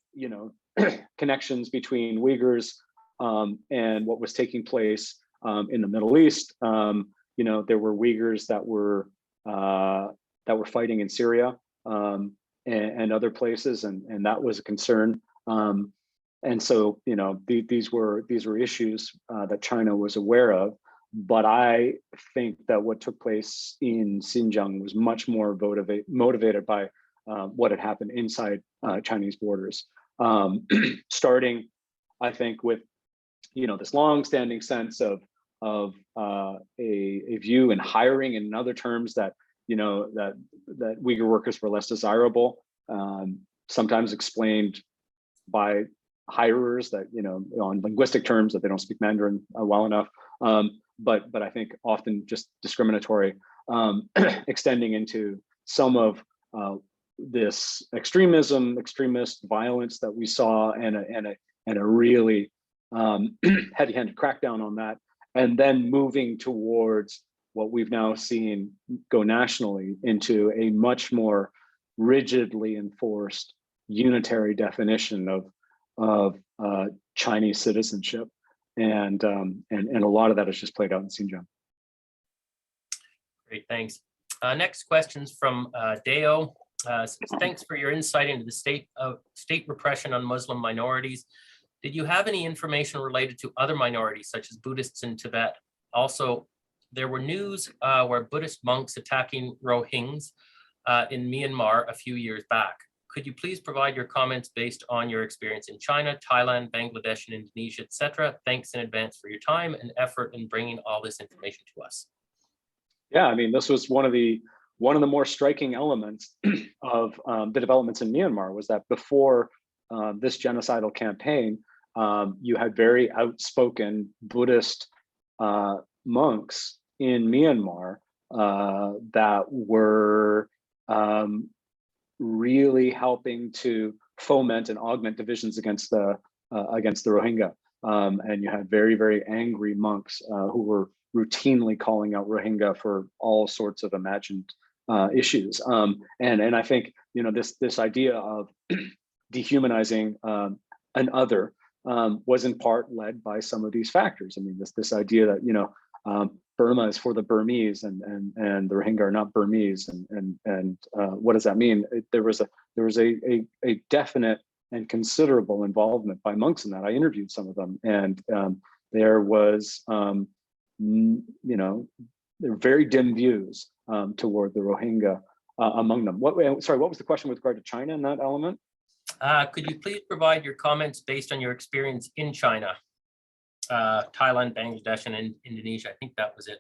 connections between Uyghurs and what was taking place in the Middle East. There were Uyghurs that were fighting in Syria and other places, and that was a concern. And so, these were issues that China was aware of. But I think that what took place in Xinjiang was much more motivated by what had happened inside Chinese borders. starting, I think, with this long-standing sense of a view in hiring and in other terms that that Uyghur workers were less desirable, sometimes explained by hirers that on linguistic terms that they don't speak Mandarin well enough, but I think often just discriminatory, extending into some of this extremist violence that we saw, and a really heavy-handed crackdown on that, and then moving towards what we've now seen go nationally into a much more rigidly enforced unitary definition of Chinese citizenship, and a lot of that is just played out in Xinjiang. Great, thanks. Next question's from Deo. Thanks for your insight into the state repression on Muslim minorities. Did you have any information related to other minorities such as Buddhists in Tibet? Also, there were news where Buddhist monks attacking Rohingyas in Myanmar a few years back. Could you please provide your comments based on your experience in China, Thailand, Bangladesh, and Indonesia, etc.? Thanks in advance for your time and effort in bringing all this information to us. Yeah, I mean, this was one of the more striking elements of the developments in Myanmar, was that before this genocidal campaign, you had very outspoken Buddhist monks in Myanmar that were really helping to foment and augment divisions against the Rohingya, and you had very, very angry monks who were routinely calling out Rohingya for all sorts of imagined issues, and I think this idea of dehumanizing an other was in part led by some of these factors. I mean, this idea that Burma is for the Burmese and the Rohingya are not Burmese, and what does that mean? There was a definite and considerable involvement by monks in that. I interviewed some of them, and there was there were very dim views toward the Rohingya among them. What was the question with regard to China in that element? Could you please provide your comments based on your experience in China, Thailand, Bangladesh, and Indonesia? I think that was it.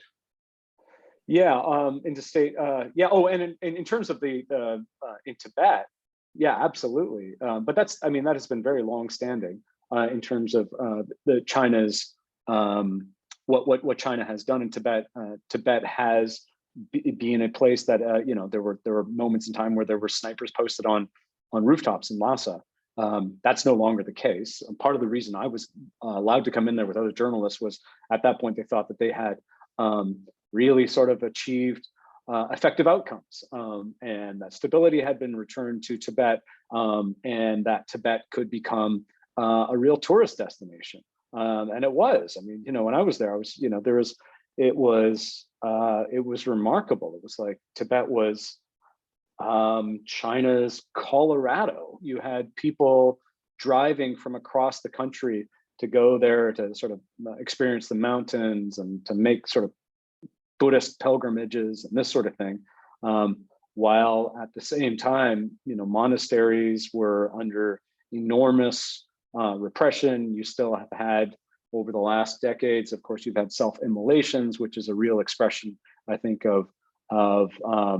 Yeah, interstate. Yeah. Oh, and in terms of the in Tibet, yeah, absolutely. But that has been very long-standing in terms of the China's what China has done in Tibet. Tibet has been a place that there were moments in time where there were snipers posted on rooftops in Lhasa. That's no longer the case. And part of the reason I was allowed to come in there with other journalists was at that point they thought that they had really sort of achieved effective outcomes, and that stability had been returned to Tibet, and that Tibet could become a real tourist destination. And it was. I mean, when I was there, it was remarkable. It was like Tibet was China's Colorado. You had people driving from across the country to go there to sort of experience the mountains and to make sort of Buddhist pilgrimages and this sort of thing, while at the same time, monasteries were under enormous repression. You still have had, over the last decades, of course, you've had self-immolations, which is a real expression, I think, of a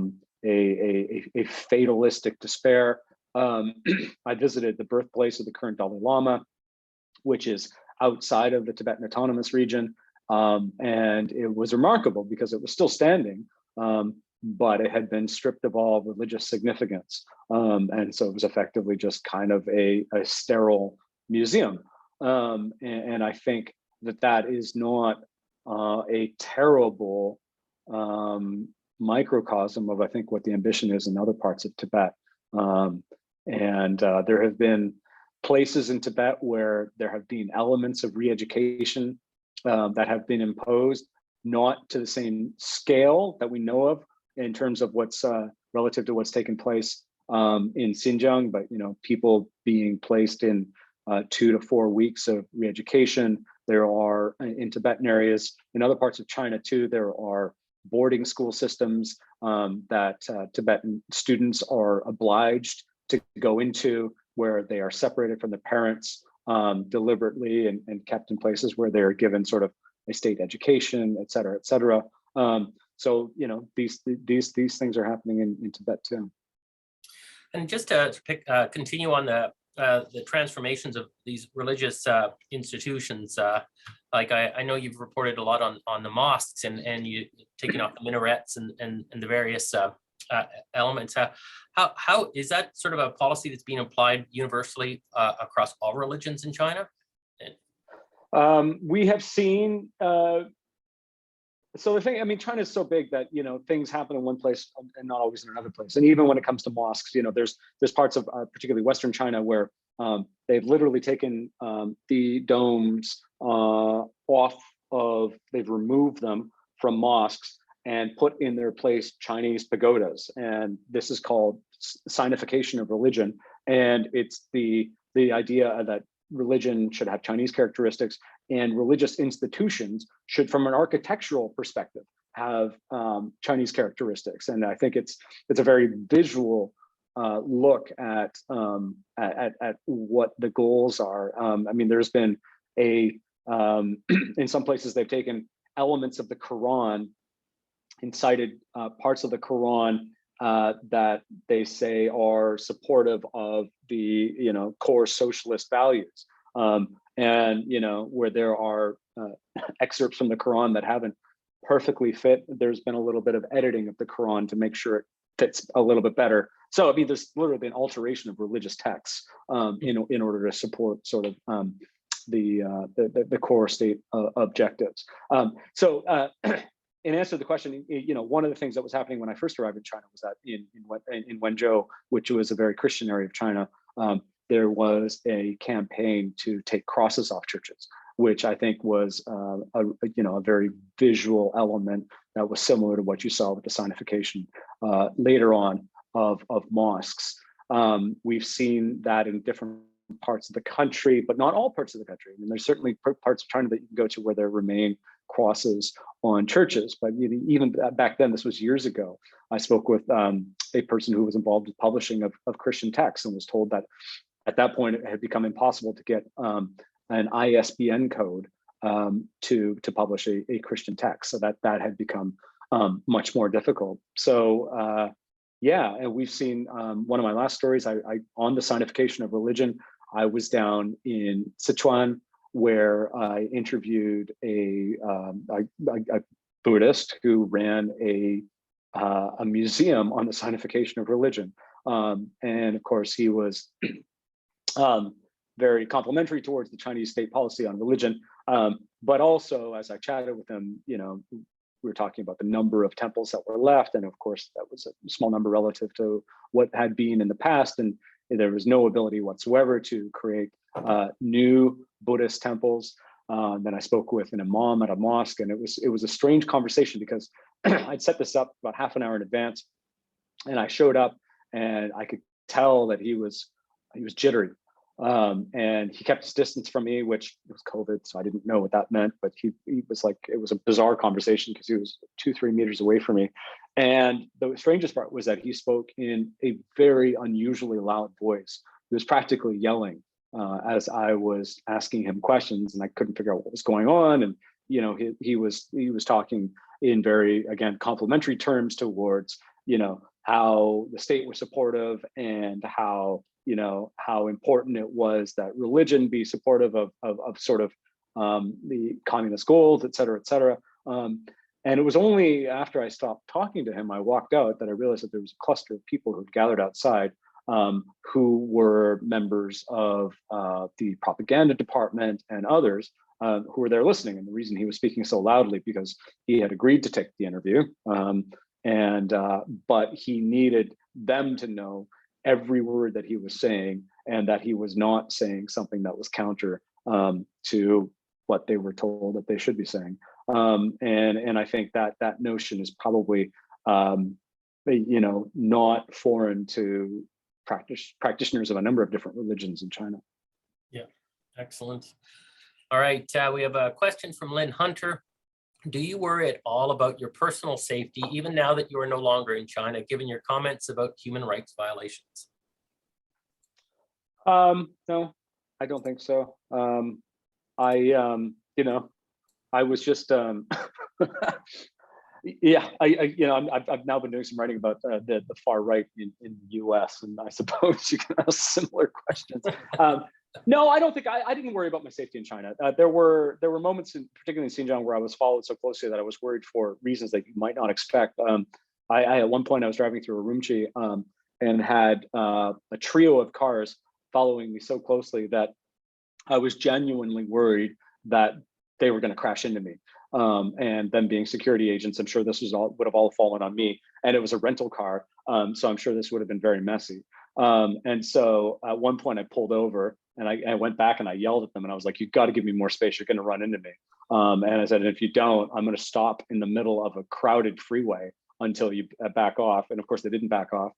fatalistic despair. I visited the birthplace of the current Dalai Lama, which is outside of the Tibetan Autonomous Region, and it was remarkable because it was still standing, but it had been stripped of all religious significance, and so it was effectively just kind of a sterile museum. And I think that is not a terrible microcosm of, I think, what the ambition is in other parts of Tibet. And there have been places in Tibet where there have been elements of re-education that have been imposed, not to the same scale that we know of in terms of what's relative to what's taken place in Xinjiang, but people being placed in 2 to 4 weeks of re-education. There are, in Tibetan areas, in other parts of China too, there are boarding school systems that Tibetan students are obliged to go into where they are separated from their parents deliberately and kept in places where they are given sort of a state education, et cetera, et cetera. So, you know, these things are happening in Tibet too. And just to continue on the transformations of these religious institutions, like I know you've reported a lot on the mosques and you taking off the minarets and the various elements. How is that sort of a policy that's being applied universally across all religions in China? We have seen. So the thing, I mean, China is so big that, you know, things happen in one place and not always in another place. And even when it comes to mosques, you know, there's parts of particularly Western China where they've literally taken the domes they've removed them from mosques and put in their place Chinese pagodas. And this is called signification of religion. And it's the idea that religion should have Chinese characteristics, and religious institutions should, from an architectural perspective, have Chinese characteristics. And I think it's a very visual look at what the goals are. I mean, there's been in some places they've taken elements of the Quran, incited parts of the Quran that they say are supportive of the, you know, core socialist values. And, you know, where there are excerpts from the Quran that haven't perfectly fit, there's been a little bit of editing of the Quran to make sure it fits a little bit better. So, I mean, there's literally been alteration of religious texts in order to support sort of the core state objectives. In answer to the question, you know, one of the things that was happening when I first arrived in China was that in Wenzhou, which was a very Christian area of China, there was a campaign to take crosses off churches, which I think was a very visual element that was similar to what you saw with the signification later on of mosques. We've seen that in different parts of the country, but not all parts of the country. I mean, there's certainly parts of China that you can go to where there remain crosses on churches. But even back then, this was years ago, I spoke with a person who was involved with publishing of Christian texts and was told that at that point it had become impossible to get an ISBN code to publish a Christian text. So that had become much more difficult. So yeah, and we've seen one of my last stories I on the signification of religion. I was down in Sichuan where I interviewed a Buddhist who ran a museum on the signification of religion, and of course he was very complimentary towards the Chinese state policy on religion, but also as I chatted with him, you know, we were talking about the number of temples that were left, and of course that was a small number relative to what had been in the past, and there was no ability whatsoever to create new Buddhist temples. Then I spoke with an imam at a mosque, and it was a strange conversation because I'd set this up about half an hour in advance, and I showed up, and I could tell that he was jittery, and he kept his distance from me, which was COVID, so I didn't know what that meant. But he was like, it was a bizarre conversation because he was 2-3 meters away from me. And the strangest part was that he spoke in a very unusually loud voice. He was practically yelling as I was asking him questions, and I couldn't figure out what was going on. And you know, he was talking in very, again, complimentary terms towards, you know, how the state was supportive and how, you know, how important it was that religion be supportive of sort of the communist goals, et cetera, et cetera. And it was only after I stopped talking to him, I walked out, that I realized that there was a cluster of people who had gathered outside who were members of the propaganda department and others who were there listening. And the reason he was speaking so loudly because he had agreed to take the interview, but he needed them to know every word that he was saying and that he was not saying something that was counter to what they were told that they should be saying. And I think that notion is probably, you know, not foreign to practitioners of a number of different religions in China. Yeah, excellent. All right, we have a question from Lynn Hunter. Do you worry at all about your personal safety, even now that you are no longer in China, given your comments about human rights violations? No, I don't think so. I was just, yeah, I've now been doing some writing about the far right in the U.S., and I suppose you can ask similar questions. No, I don't think I didn't worry about my safety in China. There were moments, particularly in Xinjiang, where I was followed so closely that I was worried for reasons that you might not expect. I at one point I was driving through Urumqi and had a trio of cars following me so closely that I was genuinely worried that they were going to crash into me. And them being security agents, I'm sure this would have all fallen on me. And it was a rental car, so I'm sure this would have been very messy. And so at one point I pulled over and I went back and I yelled at them and I was like, "You got to give me more space. You're going to run into me." And I said, "If you don't, I'm going to stop in the middle of a crowded freeway until you back off." And of course they didn't back off.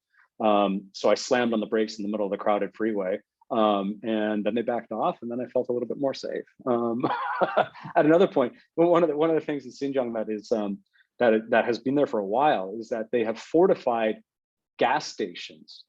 So I slammed on the brakes in the middle of the crowded freeway. And then they backed off, and then I felt a little bit more safe. At another point, one of the things in Xinjiang that is that has been there for a while is that they have fortified gas stations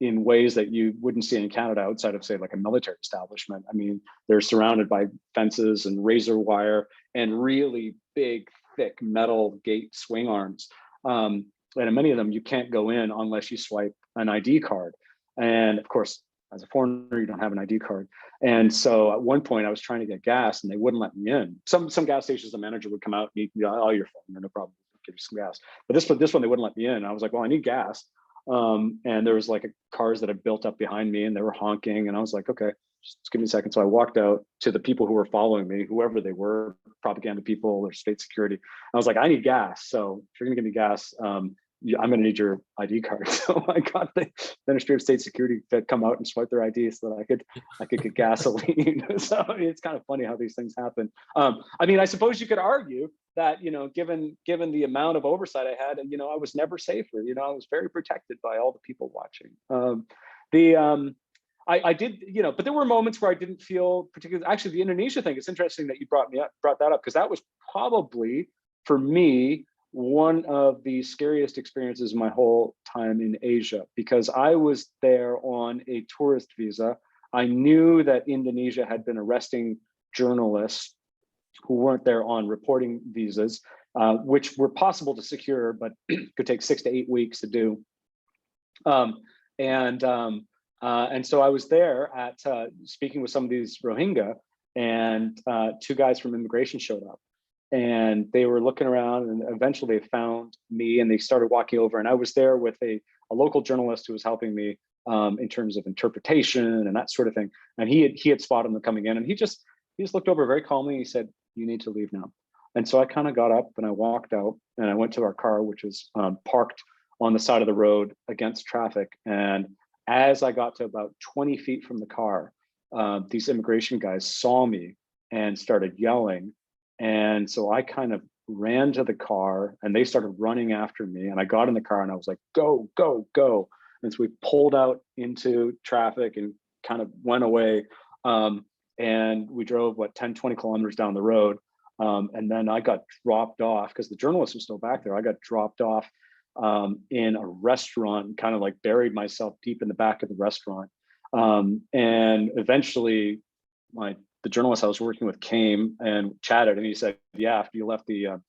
in ways that you wouldn't see in Canada outside of, say, like a military establishment. I mean, they're surrounded by fences and razor wire and really big, thick metal gate swing arms. And in many of them, you can't go in unless you swipe an ID card. And of course, as a foreigner, you don't have an ID card. And so at one point I was trying to get gas and they wouldn't let me in. Some gas stations, the manager would come out and he'd, "Oh, you're fine, no problem, give you some gas." But this one, they wouldn't let me in. I was like, "Well, I need gas." And there was like cars that had built up behind me and they were honking. And I was like, "Okay, just give me a second." So I walked out to the people who were following me, whoever they were, propaganda people or state security. I was like, "I need gas. So if you're gonna give me gas, I'm going to need your ID card." So I got the Ministry of State Security to come out and swipe their ID so that I could get gasoline. So it's kind of funny how these things happen. I mean, I suppose you could argue that, given the amount of oversight I had, I was never safer. I was very protected by all the people watching. I did, but there were moments where I didn't feel particularly. Actually, the Indonesia thing, it's interesting that you brought that up, because that was probably, for me, one of the scariest experiences of my whole time in Asia, because I was there on a tourist visa. I knew that Indonesia had been arresting journalists who weren't there on reporting visas, which were possible to secure, but could take 6 to 8 weeks to do. And so I was there at speaking with some of these Rohingya, and 2 guys from immigration showed up. And they were looking around, and eventually they found me and they started walking over. And I was there with a local journalist who was helping me in terms of interpretation and that sort of thing. And he had spotted them coming in, and he just looked over very calmly. And he said, "You need to leave now." And so I kind of got up and I walked out and I went to our car, which was parked on the side of the road against traffic. And as I got to about 20 feet from the car, these immigration guys saw me and started yelling. And so I kind of ran to the car and they started running after me. And I got in the car and I was like, "Go, go, go." And so we pulled out into traffic and kind of went away. And we drove, 10, 20 kilometers down the road. And then I got dropped off because the journalist was still back there. I got dropped off in a restaurant, kind of like buried myself deep in the back of the restaurant. And eventually the journalist I was working with came and chatted, and he said, "Yeah, after you left, the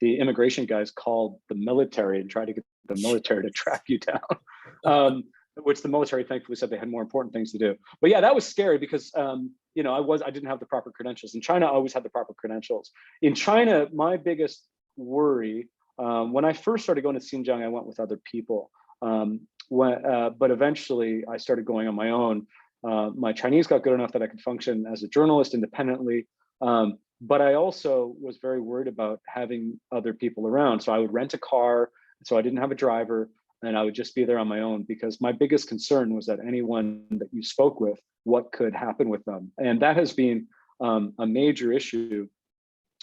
immigration guys called the military and tried to get the military to track you down." Which the military thankfully said they had more important things to do. But yeah, that was scary because I didn't have the proper credentials. In China, I always had the proper credentials. In China, my biggest worry, when I first started going to Xinjiang, I went with other people. But eventually I started going on my own. My Chinese got good enough that I could function as a journalist independently. But I also was very worried about having other people around. So I would rent a car, so I didn't have a driver, and I would just be there on my own, because my biggest concern was that anyone that you spoke with, what could happen with them. And that has been a major issue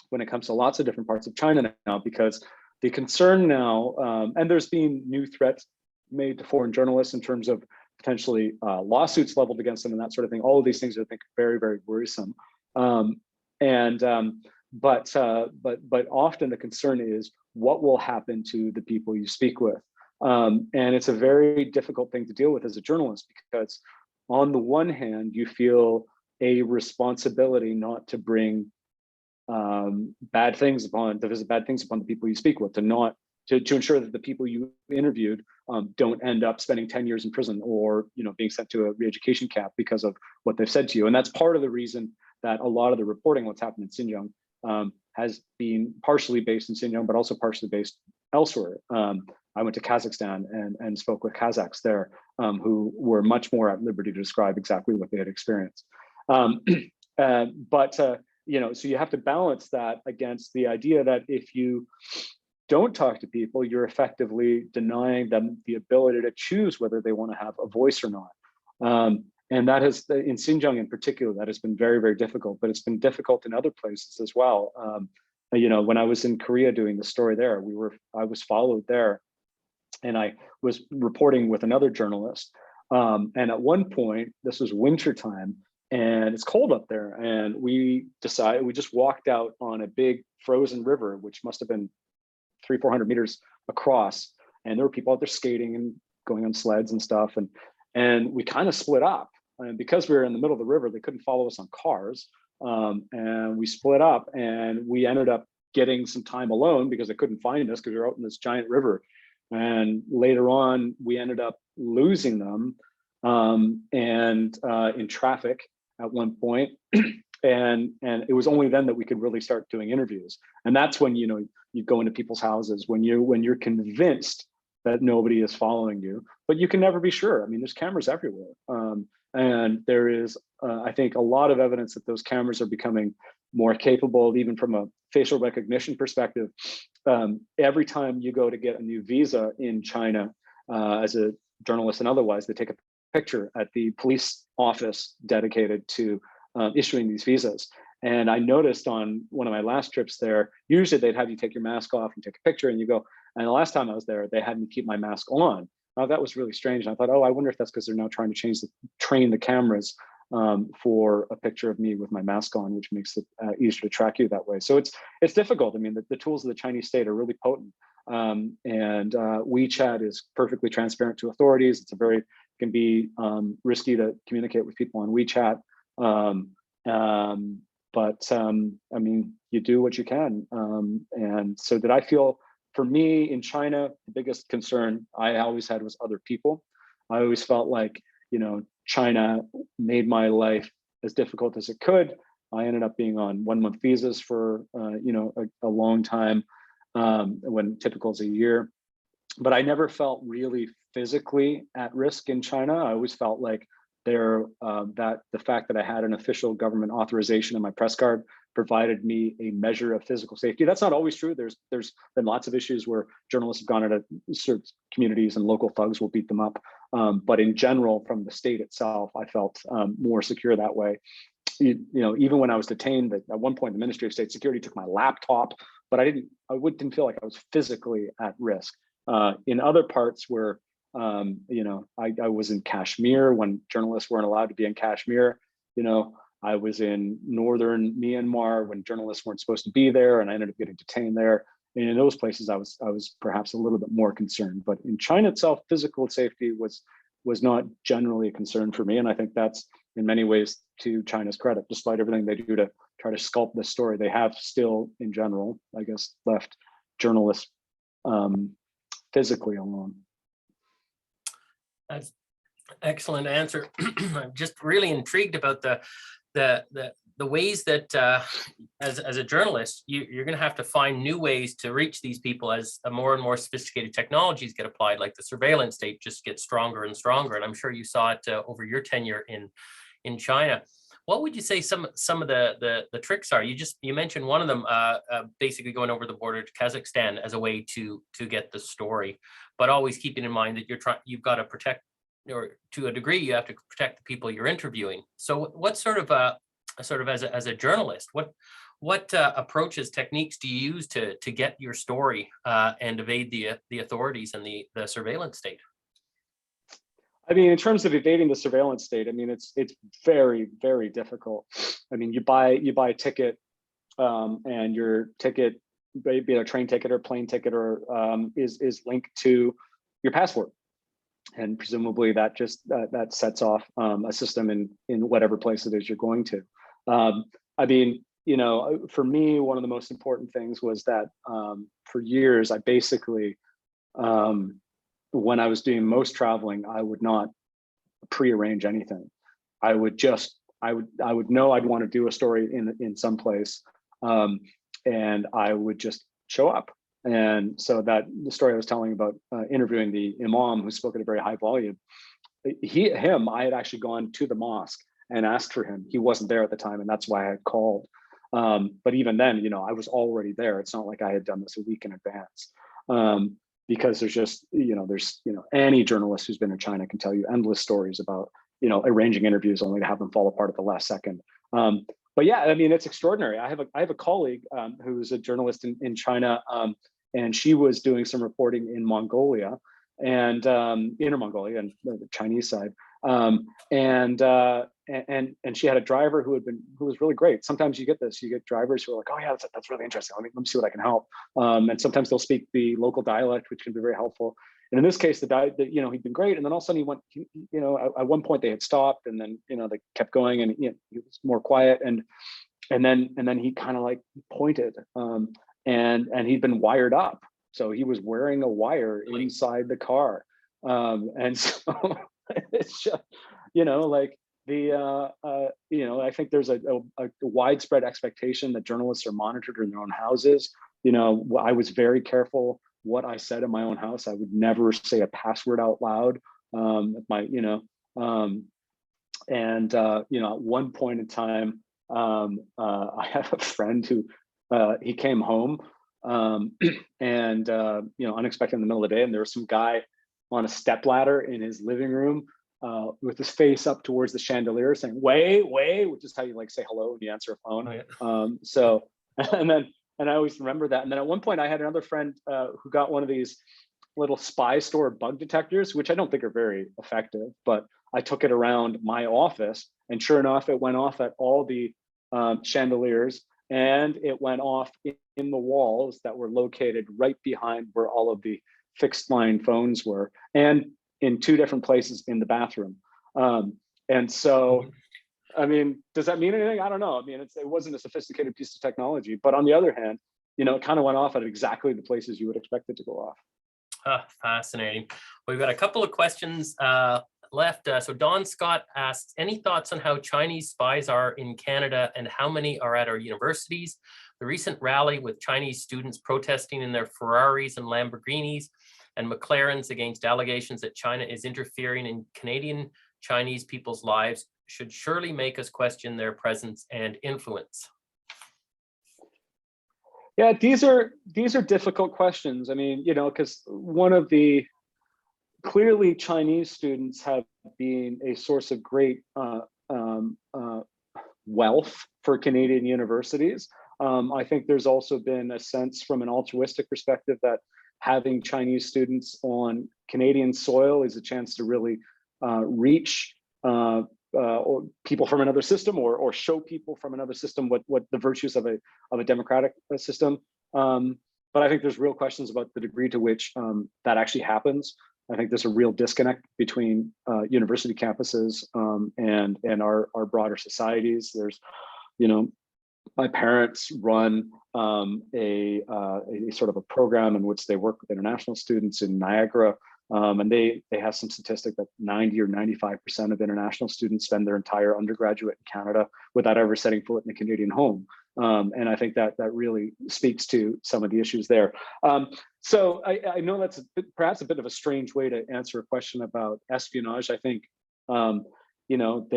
when it comes to lots of different parts of China now, because the concern now, and there's been new threats made to foreign journalists in terms of potentially lawsuits leveled against them and that sort of thing. All of these things I think are very, very worrisome. But often the concern is what will happen to the people you speak with. And it's a very difficult thing to deal with as a journalist, because on the one hand, you feel a responsibility not to bring bad things upon, to visit bad things upon the people you speak with, to ensure that the people you interviewed don't end up spending 10 years in prison or being sent to a re-education camp because of what they've said to you. And that's part of the reason that a lot of the reporting what's happened in Xinjiang has been partially based in Xinjiang, but also partially based elsewhere. I went to Kazakhstan and spoke with Kazakhs there who were much more at liberty to describe exactly what they had experienced. So you have to balance that against the idea that if you don't talk to people, you're effectively denying them the ability to choose whether they want to have a voice or not. And that has, in Xinjiang in particular, that has been very, very difficult, but it's been difficult in other places as well. When I was in Korea doing the story there, I was followed there, and I was reporting with another journalist. And at one point, this was wintertime, and it's cold up there, and we just walked out on a big frozen river, which must have been 300-400 meters across, and there were people out there skating and going on sleds and stuff, and we kind of split up, and because we were in the middle of the river, they couldn't follow us on cars, and we split up, and we ended up getting some time alone because they couldn't find us because we were out in this giant river. And later on, we ended up losing them in traffic at one point. And it was only then that we could really start doing interviews. And that's when, you go into people's houses when you're convinced that nobody is following you, but you can never be sure. I mean, there's cameras everywhere. And there is, I think, a lot of evidence that those cameras are becoming more capable, even from a facial recognition perspective. Every time you go to get a new visa in China, as a journalist and otherwise, they take a picture at the police office dedicated to issuing these visas. And I noticed on one of my last trips there, usually they'd have you take your mask off and take a picture and you go, and the last time I was there, they had me keep my mask on. That was really strange. And I thought, I wonder if that's because they're now trying to train the cameras for a picture of me with my mask on, which makes it easier to track you that way. So it's difficult. I mean, the tools of the Chinese state are really potent. And WeChat is perfectly transparent to authorities. Can be risky to communicate with people on WeChat. I mean, you do what you can. And so did I feel, for me in China, the biggest concern I always had was other people. I always felt like, China made my life as difficult as it could. I ended up being on 1-month visas for, a long time, when typical is a year. But I never felt really physically at risk in China. I always felt like that the fact that I had an official government authorization in my press card provided me a measure of physical safety. That's not always true. There's been lots of issues where journalists have gone into certain communities and local thugs will beat them up. But in general, from the state itself, I felt more secure that way. Even when I was detained, at one point, the Ministry of State Security took my laptop, but I didn't feel like I was physically at risk. In other parts where I was in Kashmir when journalists weren't allowed to be in Kashmir. I was in northern Myanmar when journalists weren't supposed to be there, and I ended up getting detained there. And in those places, I was perhaps a little bit more concerned. But in China itself, physical safety was not generally a concern for me, and I think that's in many ways to China's credit. Despite everything they do to try to sculpt this story, they have still, in general, I guess, left journalists physically alone. That's excellent answer. I'm just really intrigued about the ways that as a journalist, you're going to have to find new ways to reach these people as more and more sophisticated technologies get applied, like the surveillance state just gets stronger and stronger. And I'm sure you saw it over your tenure in China. What would you say some of the tricks are? You mentioned one of them, basically going over the border to Kazakhstan as a way to get the story, but always keeping in mind that you've got to protect, or to a degree, you have to protect the people you're interviewing. So what sort of as a journalist, what approaches, techniques do you use to get your story and evade the authorities and the surveillance state? I mean, in terms of evading the surveillance state, I mean, it's very, very difficult. I mean, you buy a ticket, and your ticket, be it a train ticket or plane ticket, or is linked to your passport. and presumably that just that sets off a system in whatever place it is you're going to. I mean, you know, for me, one of the most important things was that for years, I basically, when I was doing most traveling, I would not prearrange anything. I would know I'd want to do a story in some place, and I would just show up. And so that the story I was telling about interviewing the imam who spoke at a very high volume, I had actually gone to the mosque and asked for him. He wasn't there at the time, and that's why I had called. But even then, you know, I was already there. It's not like I had done this a week in advance, because there's just, you know, any journalist who's been in China can tell you endless stories about, you know, arranging interviews only to have them fall apart at the last second. But yeah, I mean, it's extraordinary. I have a colleague who's a journalist in China, and she was doing some reporting in Mongolia and Inner Mongolia and the Chinese side. And she had a driver who was really great. Sometimes you get drivers who are like, oh yeah, that's really interesting. Let me see what I can help. And sometimes they'll speak the local dialect, which can be very helpful. And in this case, you know, he'd been great. And then all of a sudden he went, you know, at one point they had stopped, and then, you know, they kept going, and you know, he was more quiet. And then he kind of like pointed, and he'd been wired up. So he was wearing a wire inside the car. And so it's just, you know, like you know, I think there's a widespread expectation that journalists are monitored in their own houses. You know, I was very careful what I said in my own house. I would never say a password out loud. You know, you know, at one point in time, I have a friend who he came home and you know, unexpected in the middle of the day, and there was some guy on a stepladder in his living room with his face up towards the chandelier saying, "Wait," which is how you like say hello when you answer a phone. Oh, yeah. So, and I always remember that. And then at one point I had another friend who got one of these little spy store bug detectors, which I don't think are very effective, but I took it around my office, and sure enough, it went off at all the chandeliers, and it went off in the walls that were located right behind where all of the fixed line phones were, and in two different places in the bathroom. And so, I mean, does that mean anything? I don't know. I mean, it wasn't a sophisticated piece of technology, but on the other hand, you know, it kind of went off at exactly the places you would expect it to go off. Fascinating. We've got a couple of questions left. So Don Scott asks, any thoughts on how Chinese spies are in Canada and how many are at our universities? The recent rally with Chinese students protesting in their Ferraris and Lamborghinis and McLarens against allegations that China is interfering in Canadian Chinese people's lives should surely make us question their presence and influence. Yeah, these are difficult questions. I mean, you know, because clearly Chinese students have been a source of great wealth for Canadian universities. I think there's also been a sense from an altruistic perspective that having Chinese students on Canadian soil is a chance to really reach or people from another system, or show people from another system what the virtues of a democratic system. But I think there's real questions about the degree to which that actually happens. I think there's a real disconnect between university campuses and our broader societies. There's, you know, my parents run a sort of a program in which they work with international students in Niagara. And they have some statistic that 90 or 95% of international students spend their entire undergraduate in Canada without ever setting foot in a Canadian home. And I think that really speaks to some of the issues there. So I know that's perhaps a bit of a strange way to answer a question about espionage. I think, you know,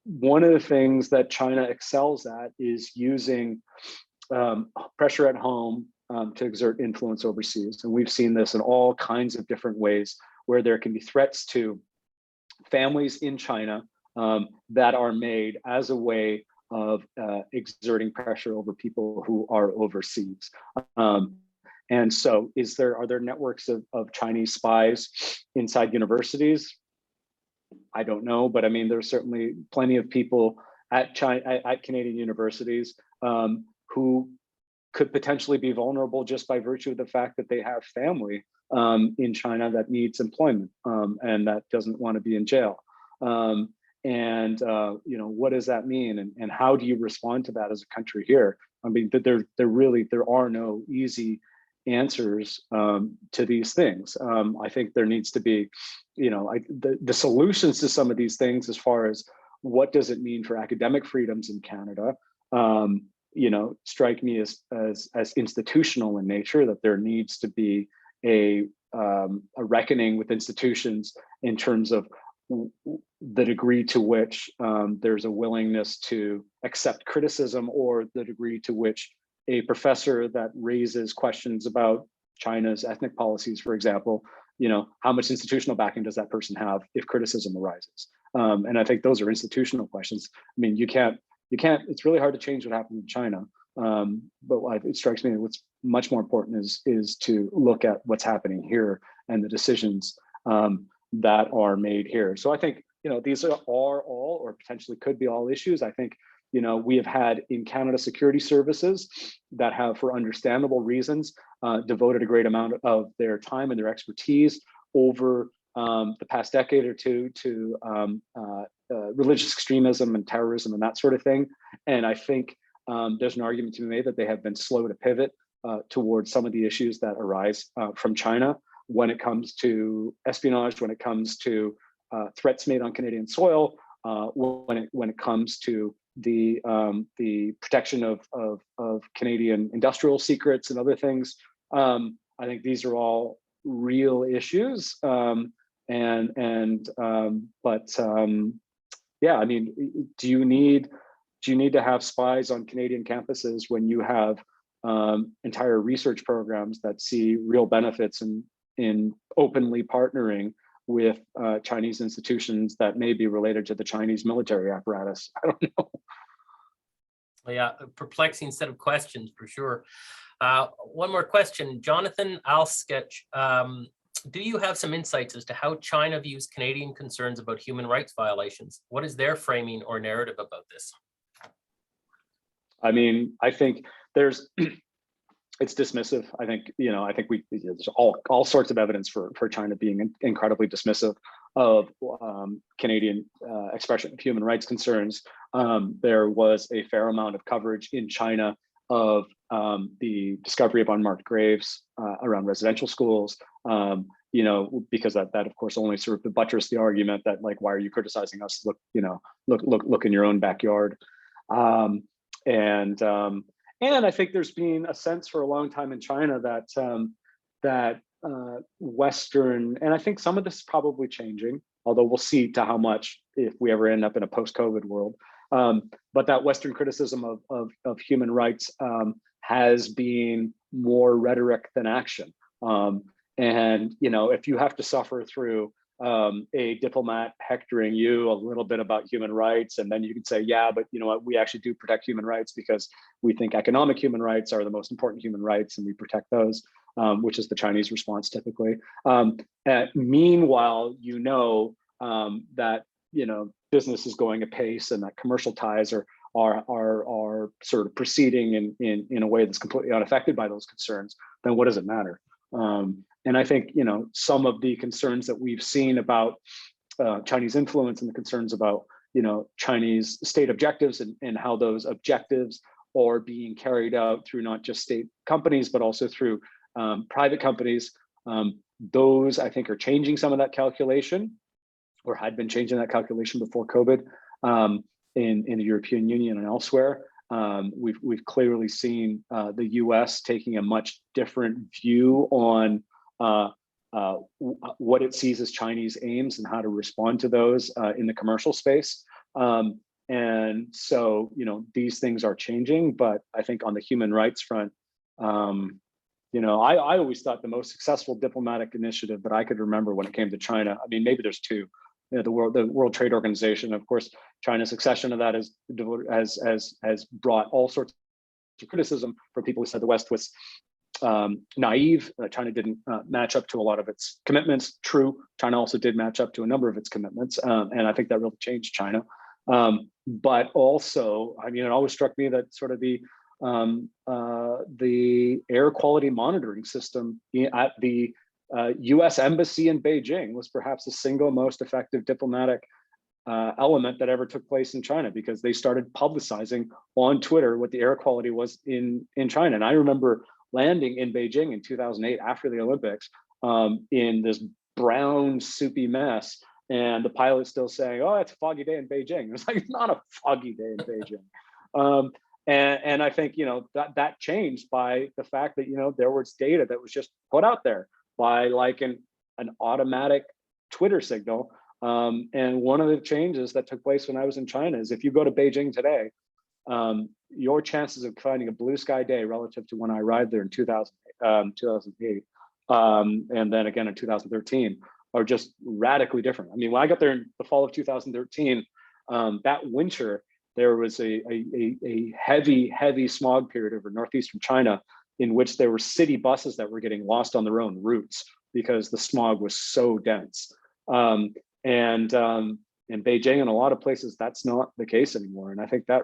one of the things that China excels at is using pressure at home to exert influence overseas. And we've seen this in all kinds of different ways, where there can be threats to families in China that are made as a way of exerting pressure over people who are overseas. And so are there networks of Chinese spies inside universities? I don't know, but I mean, there's certainly plenty of people at Canadian universities who could potentially be vulnerable just by virtue of the fact that they have family in China that needs employment and that doesn't want to be in jail. What does that mean, and how do you respond to that as a country here? I mean, there are no easy answers to these things. I think there needs to be, the solutions to some of these things, as far as what does it mean for academic freedoms in Canada, strike me as institutional in nature, that there needs to be a reckoning with institutions in terms of the degree to which there's a willingness to accept criticism, or the degree to which a professor that raises questions about China's ethnic policies, for example, how much institutional backing does that person have if criticism arises? And I think those are institutional questions. I mean, you can't, it's really hard to change what happened in China. But it strikes me that what's much more important is to look at what's happening here and the decisions that are made here. So I think, these are all, or potentially could be all, issues. I think, we have had in Canada security services that have, for understandable reasons, devoted a great amount of their time and their expertise over the past decade or two to religious extremism and terrorism and that sort of thing. And I think there's an argument to be made that they have been slow to pivot towards some of the issues that arise from China when it comes to espionage, when it comes to threats made on Canadian soil, when it comes to the protection of Canadian industrial secrets and other things. I think these are all real issues. Yeah, I mean, do you need to have spies on Canadian campuses when you have entire research programs that see real benefits in openly partnering with Chinese institutions that may be related to the Chinese military apparatus? I don't know. Yeah, a perplexing set of questions for sure. One more question, Jonathan Alsketch. Do you have some insights as to how China views Canadian concerns about human rights violations? What is their framing or narrative about this? I mean, I think it's dismissive. I think, there's all sorts of evidence for China being incredibly dismissive of Canadian expression of human rights concerns. There was a fair amount of coverage in China of the discovery of unmarked graves around residential schools, because that of course only served to buttress the argument that, like, why are you criticizing us? Look in your own backyard. And I think there's been a sense for a long time in China that Western, and I think some of this is probably changing, although we'll see to how much if we ever end up in a post-COVID world. But that Western criticism of human rights has been more rhetoric than action. And if you have to suffer through a diplomat hectoring you a little bit about human rights, and then you can say, yeah, but you know what, we actually do protect human rights because we think economic human rights are the most important human rights, and we protect those, which is the Chinese response typically. Meanwhile, that business is going apace, and that commercial ties are sort of proceeding in a way that's completely unaffected by those concerns. Then what does it matter? And I think some of the concerns that we've seen about Chinese influence, and the concerns about Chinese state objectives, and how those objectives are being carried out through not just state companies but also through private companies. Those, I think, are changing some of that calculation, or had been changing that calculation before COVID in the European Union and elsewhere. We've clearly seen the US taking a much different view on what it sees as Chinese aims and how to respond to those in the commercial space. And so, these things are changing, but I think on the human rights front, I always thought the most successful diplomatic initiative that I could remember when it came to China, I mean, maybe there's two. The World Trade Organization, of course, China's accession to that has brought all sorts of criticism from people who said the West was naive. China didn't match up to a lot of its commitments. True, China also did match up to a number of its commitments, and I think that really changed China. But also, I mean, it always struck me that sort of the air quality monitoring system at the US embassy in Beijing was perhaps the single most effective diplomatic element that ever took place in China, because they started publicizing on Twitter what the air quality was in China. And I remember landing in Beijing in 2008 after the Olympics in this brown soupy mess, and the pilot still saying, "Oh, it's a foggy day in Beijing." It's like, it's not a foggy day in Beijing. And I think, that changed by the fact that, there was data that was just put out there by like an automatic Twitter signal. And one of the changes that took place when I was in China is, if you go to Beijing today, your chances of finding a blue sky day relative to when I arrived there in 2008, and then again in 2013, are just radically different. I mean, when I got there in the fall of 2013, that winter, there was a heavy smog period over northeastern China, in which there were city buses that were getting lost on their own routes because the smog was so dense. And in Beijing and a lot of places, that's not the case anymore. And I think that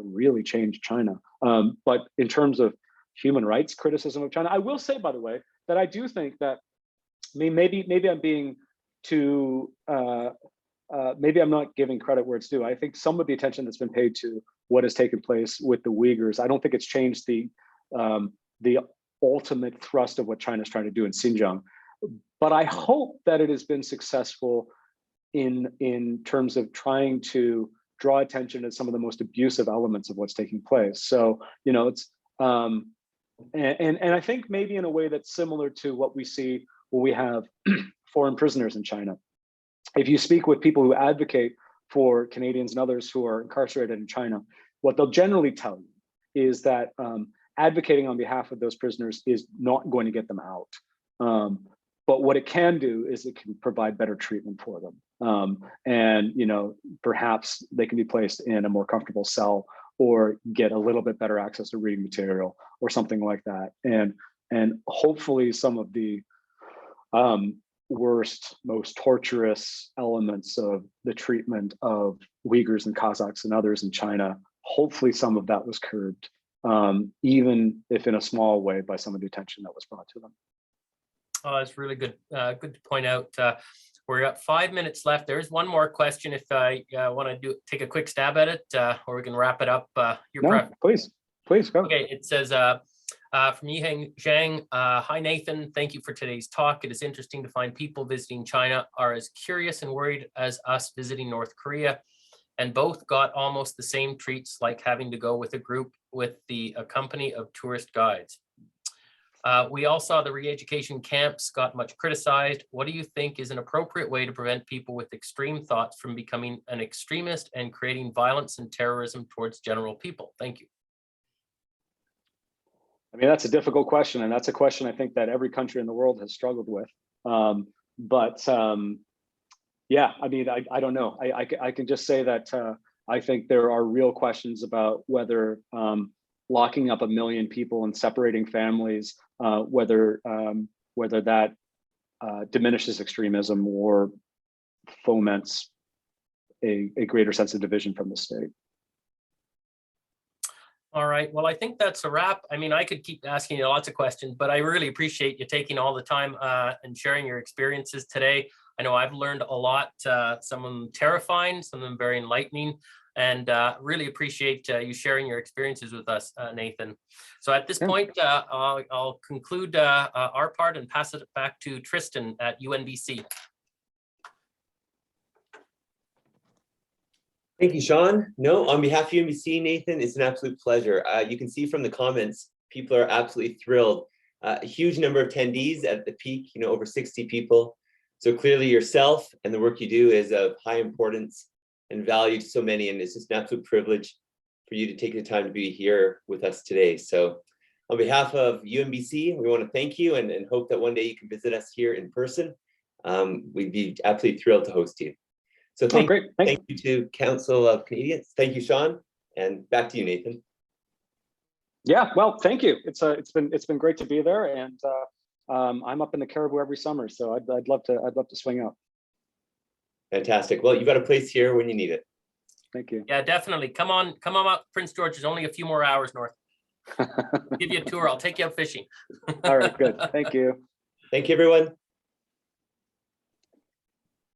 really changed China. But in terms of human rights criticism of China, I will say, by the way, that I do think that, maybe I'm being too, maybe I'm not giving credit where it's due. I think some of the attention that's been paid to what has taken place with the Uyghurs, I don't think it's changed the ultimate thrust of what China's trying to do in Xinjiang. But I hope that it has been successful in terms of trying to draw attention to some of the most abusive elements of what's taking place. So, it's and I think maybe in a way that's similar to what we see when we have foreign prisoners in China. If you speak with people who advocate for Canadians and others who are incarcerated in China, what they'll generally tell you is that advocating on behalf of those prisoners is not going to get them out. But what it can do is it can provide better treatment for them. And, perhaps they can be placed in a more comfortable cell, or get a little bit better access to reading material or something like that. And hopefully some of the worst, most torturous elements of the treatment of Uyghurs and Kazakhs and others in China, hopefully some of that was curbed, even if in a small way, by some of the attention that was brought to them. Oh, that's really good. Good to point out. We're at 5 minutes left. There's one more question if I want to take a quick stab at it, or we can wrap it up. Please go. Okay, it says from Yiheng Zhang, hi Nathan, thank you for today's talk. It is interesting to find people visiting China are as curious and worried as us visiting North Korea, and both got almost the same treats, like having to go with a group with a company of tourist guides. We all saw the re-education camps got much criticized. What do you think is an appropriate way to prevent people with extreme thoughts from becoming an extremist and creating violence and terrorism towards general people? Thank you. I mean, that's a difficult question, and that's a question I think that every country in the world has struggled with. Yeah, I mean, I don't know. I can just say that I think there are real questions about whether locking up 1 million people and separating families, whether that diminishes extremism or foments a greater sense of division from the state. All right, well, I think that's a wrap. I mean, I could keep asking you lots of questions, but I really appreciate you taking all the time and sharing your experiences today. I know I've learned a lot, some of them terrifying, some of them very enlightening, and really appreciate you sharing your experiences with us, Nathan. So at this point, I'll conclude our part and pass it back to Tristan at UNBC. Thank you, Sean. No, on behalf of UNBC, Nathan, it's an absolute pleasure. You can see from the comments, people are absolutely thrilled. A huge number of attendees at the peak, over 60 people. So clearly yourself and the work you do is of high importance and value to so many, and it's just an absolute privilege for you to take the time to be here with us today. So on behalf of UNBC, we want to thank you and hope that one day you can visit us here in person. We'd be absolutely thrilled to host you. So thank you to Council of Canadians. Thank you, Sean, and back to you, Nathan. Yeah, well, thank you. It's been great to be there, and I'm up in the Caribou every summer, so I'd love to swing out. Fantastic. Well, you've got a place here when you need it. Thank you. Yeah, definitely. Come on up, Prince George. There's only a few more hours north. I'll give you a tour. I'll take you out fishing. All right, good. Thank you. Thank you, everyone.